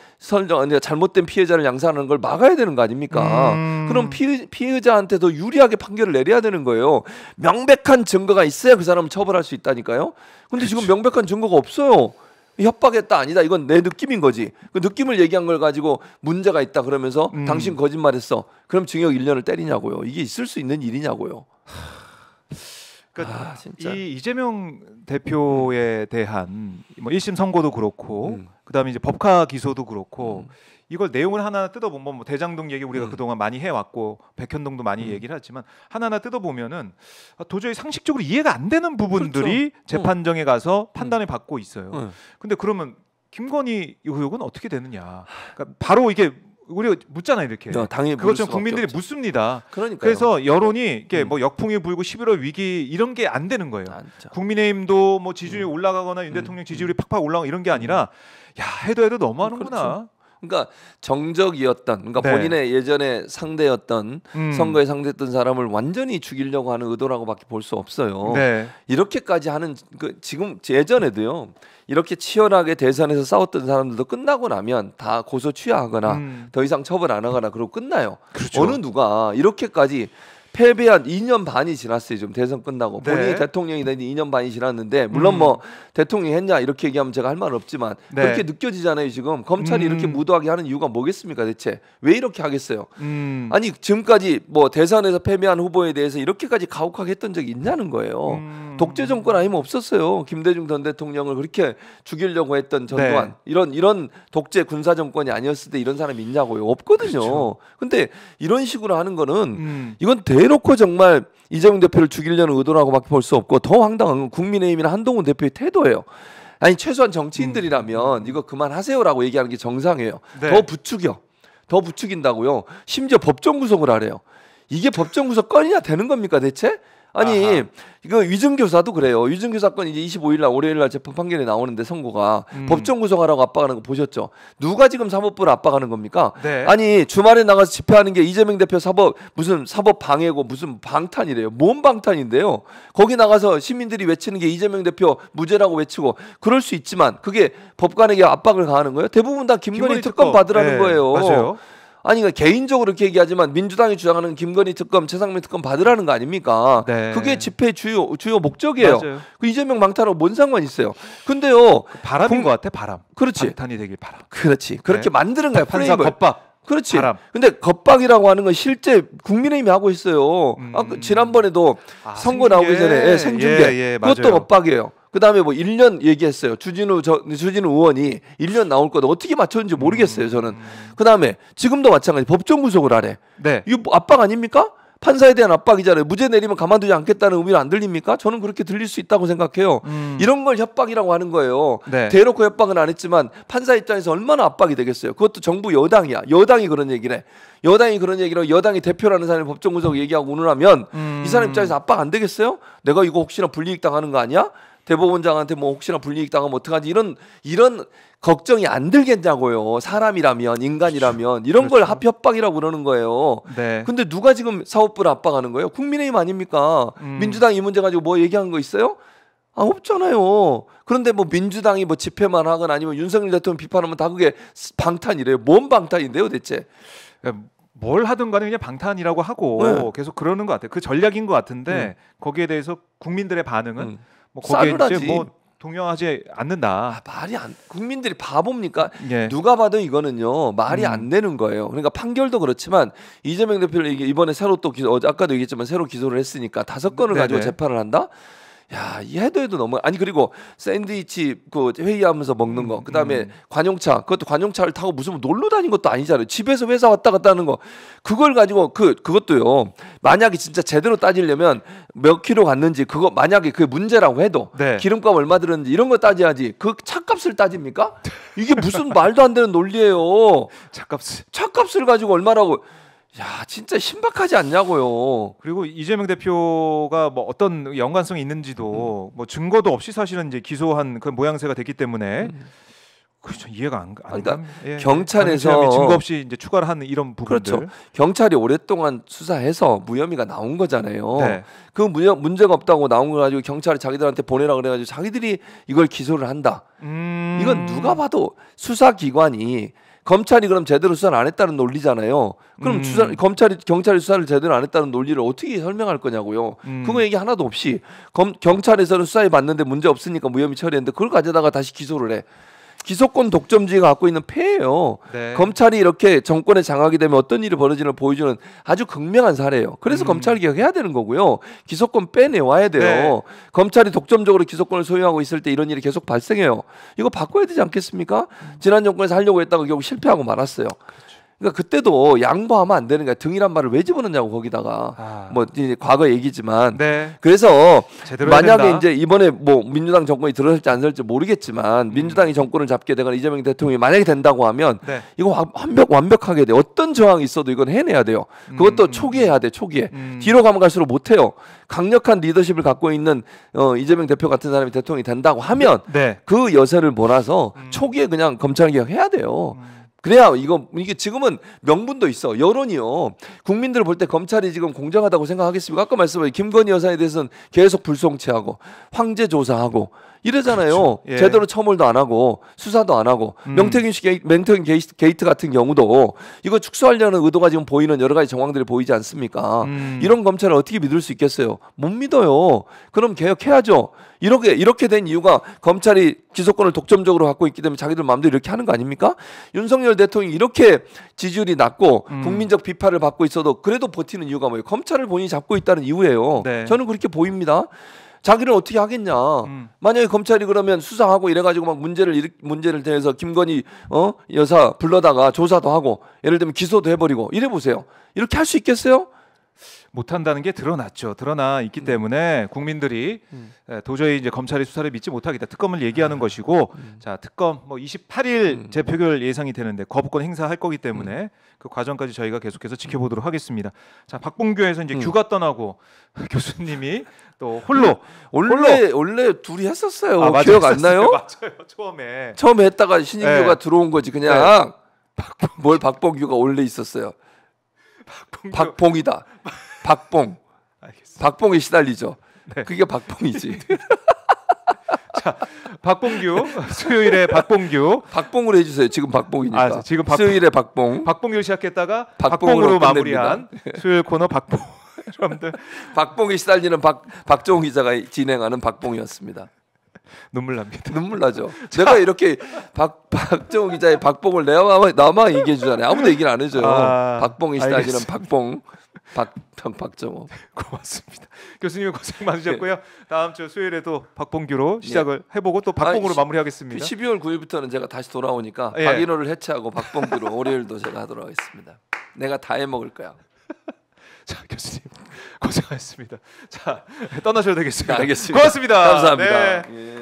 B: 잘못된 피해자를 양산하는 걸 막아야 되는 거 아닙니까? 그럼 피의자한테 더 유리하게 판결을 내려야 되는 거예요. 명백한 증거가 있어야 그 사람을 처벌할 수 있다니까요. 근데 지금 명백한 증거가 없어요. 협박했다 아니다 이건 내 느낌인 거지. 그 느낌을 얘기한 걸 가지고 문제가 있다 그러면서 당신 거짓말했어. 그럼 징역 1년을 때리냐고요. 이게 있을 수 있는 일이냐고요.
A: 그러니까
B: 진짜.
A: 이 이재명 대표에 대한 1심 선고도 그렇고 그다음에 이제 법카 기소도 그렇고 이걸 내용을 하나 뜯어보면 대장동 얘기 우리가 그동안 많이 해왔고 백현동도 많이 얘기를 했지만 하나하나 뜯어보면은 도저히 상식적으로 이해가 안 되는 부분들이
B: 그렇죠.
A: 재판정에 가서 판단을 받고 있어요. 근데 그러면 김건희 의혹은 어떻게 되느냐? 그러니까 바로 이게 우리가 묻잖아요 이렇게.
B: 당연히
A: 그것처럼 국민들이 묻습니다.
B: 그러니까요.
A: 그래서 여론이 이게 역풍이 불고 11월 위기 이런 게 안 되는 거예요. 국민의힘도 지지율이 올라가거나 윤 대통령 지지율이 팍팍 올라가고 이런 게 아니라 야 해도 너무하는구나.
B: 그렇죠. 그러니까 정적이었던, 그러니까
A: 네.
B: 본인의 예전에 상대였던 선거에 상대했던 사람을 완전히 죽이려고 하는 의도라고밖에 볼 수 없어요.
A: 네.
B: 이렇게까지 하는 지금 예전에도요. 이렇게 치열하게 대선에서 싸웠던 사람들도 끝나고 나면 다 고소 취하하거나 더 이상 처벌 안 하거나 그러고 끝나요.
A: 그렇죠.
B: 어느 누가 이렇게까지 패배한 2년 반이 지났어요. 지금 대선 끝나고
A: 네.
B: 본인이 대통령이 된 2년 반이 지났는데 물론 대통령이 했냐 이렇게 얘기하면 제가 할 말은 없지만
A: 네.
B: 그렇게 느껴지잖아요. 지금 검찰이 이렇게 무도하게 하는 이유가 뭐겠습니까? 대체 왜 이렇게 하겠어요? 아니 지금까지 대선에서 패배한 후보에 대해서 이렇게까지 가혹하게 했던 적이 있냐는 거예요. 독재 정권 아니면 없었어요. 김대중 전 대통령을 그렇게 죽이려고 했던 전두환
A: 네.
B: 이런 독재 군사 정권이 아니었을 때 이런 사람이 있냐고요. 없거든요.
A: 그렇죠.
B: 근데 이런 식으로 하는 거는 이건 대놓고 정말 이재명 대표를 죽이려는 의도라고밖에 볼 수 없고 더 황당한 건 국민의힘이나 한동훈 대표의 태도예요. 아니 최소한 정치인들이라면 이거 그만하세요라고 얘기하는 게 정상이에요.
A: 네.
B: 더 부추긴다고요. 심지어 법정 구속을 하래요. 이게 법정 구속 건이냐 되는 겁니까 대체? 아니
A: 아하.
B: 이거 위증교사도 그래요. 위증교사 건 이제 25일 날 월요일 날 재판 판결이 나오는데 선고가 법정 구속하라고 압박하는 거 보셨죠? 누가 지금 사법부를 압박하는 겁니까?
A: 네.
B: 아니 주말에 나가서 집회하는 게 이재명 대표 무슨 사법 방해고 무슨 방탄이래요. 뭔 방탄인데요? 거기 나가서 시민들이 외치는 게 이재명 대표 무죄라고 외치고 그럴 수 있지만 그게 법관에게 압박을 가하는 거예요? 대부분 다 김건희 특검 받으라는
A: 네.
B: 거예요.
A: 맞아요.
B: 아니 그러니까 개인적으로 이렇게 얘기하지만 민주당이 주장하는 김건희 특검, 최상민 특검 받으라는 거 아닙니까?
A: 네.
B: 그게 집회 주요 목적이에요.
A: 맞아요.
B: 그 이재명 방탄하고 뭔 상관 있어요? 근데요.
A: 바람인 것 같아. 바람.
B: 그렇지.
A: 방탄이 되길 바람.
B: 그렇지. 그렇게
A: 네.
B: 만드는 거야.
A: 판사
B: 프레임을.
A: 겁박.
B: 그렇지.
A: 바람.
B: 근데 겁박이라고 하는 건 실제 국민의힘이 하고 있어요. 지난번에도 선거 나오기 전에 생중계 그것도
A: 맞아요.
B: 겁박이에요. 그다음에 뭐 1년 얘기했어요. 주진우 의원이 1년 나올 거다. 어떻게 맞췄는지 모르겠어요. 저는. 그다음에 지금도 마찬가지 법정 구속을 하래.
A: 네.
B: 이거 뭐 압박 아닙니까? 판사에 대한 압박이잖아요. 무죄 내리면 가만두지 않겠다는 의미로 안 들립니까? 저는 그렇게 들릴 수 있다고 생각해요. 이런 걸 협박이라고 하는 거예요.
A: 네.
B: 대놓고 협박은 안 했지만 판사 입장에서 얼마나 압박이 되겠어요. 그것도 정부 여당이야. 여당이 그런 얘기래. 여당이 그런 얘기로 여당이 대표라는 사람이 법정 구속 얘기하고 운운하면 이 사람 입장에서 압박 안 되겠어요? 내가 이거 혹시나 불이익 당하는 거 아니야? 대법원장한테 뭐 혹시나 불이익 당하면 어떡하지? 이런 걱정이 안 들겠냐고요. 사람이라면, 인간이라면 이런 걸 협박이라고 그러는 거예요.
A: 네.
B: 근데 누가 지금 사법부를 압박하는 거예요? 국민의힘 아닙니까? 민주당 이 문제 가지고 뭐 얘기한 거 있어요? 아, 없잖아요. 그런데 뭐 민주당이 뭐 집회만 하거나 아니면 윤석열 대통령 비판하면 다 그게 방탄이래요. 뭔 방탄인데요, 대체?
A: 뭘 하든 간에 그냥 방탄이라고 하고
B: 네.
A: 계속 그러는 것 같아요. 그 전략인 것 같은데 거기에 대해서 국민들의 반응은 뭐 거기에
B: 싸늘하지.
A: 이제 뭐 동요하지 않는다.
B: 말이 안 국민들이 바보입니까?
A: 예.
B: 누가 봐도 이거는요 말이 안 되는 거예요. 그러니까 판결도 그렇지만 이재명 대표를 이번에 새로 또 아까도 얘기했지만 새로 기소를 했으니까 5건을 가지고
A: 네네.
B: 재판을 한다. 야, 이 해도 너무 아니 그리고 샌드위치 그 회의하면서 먹는 거 그다음에 관용차 그것도 관용차를 타고 무슨 놀러 다닌 것도 아니잖아요. 집에서 회사 왔다 갔다 하는 거 그걸 가지고 그것도요. 만약에 진짜 제대로 따지려면 몇 킬로 갔는지 그거 만약에 그게 문제라고 해도
A: 네.
B: 기름값 얼마 들었는지 이런 거 따져야지. 그 차값을 따집니까? 이게 무슨 말도 안 되는 논리예요. 차값을 가지고 얼마라고 야 진짜 신박하지 않냐고요.
A: 그리고 이재명 대표가 뭐 어떤 연관성이 있는지도 뭐 증거도 없이 사실은 이제 기소한 그 모양새가 됐기 때문에 그렇죠 이해가 안
B: 그러니까
A: 가. 예,
B: 경찰에서
A: 증거 없이 이제 추가를 하는 이런 부분들.
B: 그렇죠. 경찰이 오랫동안 수사해서 무혐의가 나온 거잖아요.
A: 네.
B: 그 문제가 없다고 나온 거 가지고 경찰이 자기들한테 보내라 그래가지고 자기들이 이걸 기소를 한다. 이건 누가 봐도 수사기관이 검찰이 그럼 제대로 수사를 안 했다는 논리잖아요. 그럼 경찰이 수사를 제대로 안 했다는 논리를 어떻게 설명할 거냐고요. 그거 얘기 하나도 없이 경찰에서는 수사해 봤는데 문제 없으니까 무혐의 처리했는데 그걸 가져다가 다시 기소를 해. 기소권 독점주의가 갖고 있는 폐예요.
A: 네.
B: 검찰이 이렇게 정권에 장악이 되면 어떤 일이 벌어지는 보여주는 아주 극명한 사례예요. 그래서 검찰 개혁해야 되는 거고요. 기소권 빼내와야 돼요.
A: 네.
B: 검찰이 독점적으로 기소권을 소유하고 있을 때 이런 일이 계속 발생해요. 이거 바꿔야 되지 않겠습니까? 지난 정권에서 하려고 했다가 결국 실패하고 말았어요. 그러니까 그때도 양보하면 안 되는 거야. 등이란 말을 왜 집어넣냐고 거기다가 뭐 이제 과거 얘기지만
A: 네.
B: 그래서
A: 제대로
B: 만약에 이제 이번에 뭐 민주당 정권이 들어설지 안 설지 모르겠지만 민주당이 정권을 잡게 되거나 이재명 대통령이 만약에 된다고 하면
A: 네.
B: 이거 완벽하게 돼. 어떤 저항이 있어도 이건 해내야 돼요. 그것도 초기에 해야 돼. 초기에 뒤로 가면 갈수록 못해요. 강력한 리더십을 갖고 있는 이재명 대표 같은 사람이 대통령이 된다고 하면
A: 네.
B: 그 여세를 몰아서 초기에 그냥 검찰 개혁해야 돼요. 그래야 이게 지금은 명분도 있어. 여론이요. 국민들 볼 때 검찰이 지금 공정하다고 생각하겠습니까? 아까 말씀하신 김건희 여사에 대해서는 계속 불송치하고 황제 조사하고 이러잖아요.
A: 그렇죠. 예.
B: 제대로 처벌도 안 하고 수사도 안 하고 명태균 게이트 같은 경우도 이거 축소하려는 의도가 지금 보이는 여러 가지 정황들이 보이지 않습니까? 이런 검찰을 어떻게 믿을 수 있겠어요? 못 믿어요. 그럼 개혁해야죠. 이렇게 된 이유가 검찰이 기소권을 독점적으로 갖고 있기 때문에 자기들 마음대로 이렇게 하는 거 아닙니까? 윤석열 대통령이 이렇게 지지율이 낮고 국민적 비판을 받고 있어도 그래도 버티는 이유가 뭐예요? 검찰을 본인이 잡고 있다는 이유예요.
A: 네.
B: 저는 그렇게 보입니다. 자기를 어떻게 하겠냐? 만약에 검찰이 그러면 수사하고 이래가지고 막 문제를 대해서 김건희 여사 불러다가 조사도 하고 예를 들면 기소도 해버리고 이래 보세요. 이렇게 할 수 있겠어요?
A: 못한다는 게 드러났죠. 드러나 있기 때문에 국민들이 도저히 이제 검찰의 수사를 믿지 못하겠다. 특검을 얘기하는 것이고, 자 특검 뭐 28일 재표결 예상이 되는데 거부권 행사할 거기 때문에 그 과정까지 저희가 계속해서 지켜보도록 하겠습니다. 자 박봉규에서 이제 규가 떠나고 교수님이 또 홀로
B: 원래 둘이 했었어요.
A: 맞아요.
B: 기억 안 나요?
A: 맞아요.
B: 처음에 했다가 신인규가
A: 네.
B: 들어온 거지 그냥. 뭘 박봉규가 원래 있었어요. 박봉이다. 박봉.
A: 알겠습니다.
B: 박봉에 시달리죠.
A: 네.
B: 그게 박봉이지.
A: 자, 박봉규 수요일에 박봉규
B: 박봉으로 해주세요. 지금 박봉이니까.
A: 아, 지금
B: 수요일에 박봉.
A: 박봉규 시작했다가
B: 박봉으로
A: 박봉으로 마무리한 수요일 코너 박봉. 여러분들
B: 박봉이 시달리는 박종훈 기자가 진행하는 박봉이었습니다.
A: 눈물 납니다.
B: 눈물 나죠. 내가 이렇게 박종훈 기자의 박봉을 나만 얘기해 주잖아요. 아무도 얘기를 안 해줘요. 박봉이 시달리는
A: 알겠습니다.
B: 박봉. 박정호.
A: 고맙습니다. 교수님 고생 많으셨고요. 다음 주 수요일에도 박봉규로 시작을 해보고 또 박봉으로 마무리하겠습니다.
B: 12월 9일부터는 제가 다시 돌아오니까
A: 예.
B: 박인호를 해체하고 박봉규로 월요일도 제가 하도록 하겠습니다. 내가 다 해먹을 거야.
A: 자, 교수님 고생하셨습니다. 자, 떠나셔도 되겠습니다.
B: 알겠습니다.
A: 고맙습니다.
B: 감사합니다.
A: 네.
B: 예.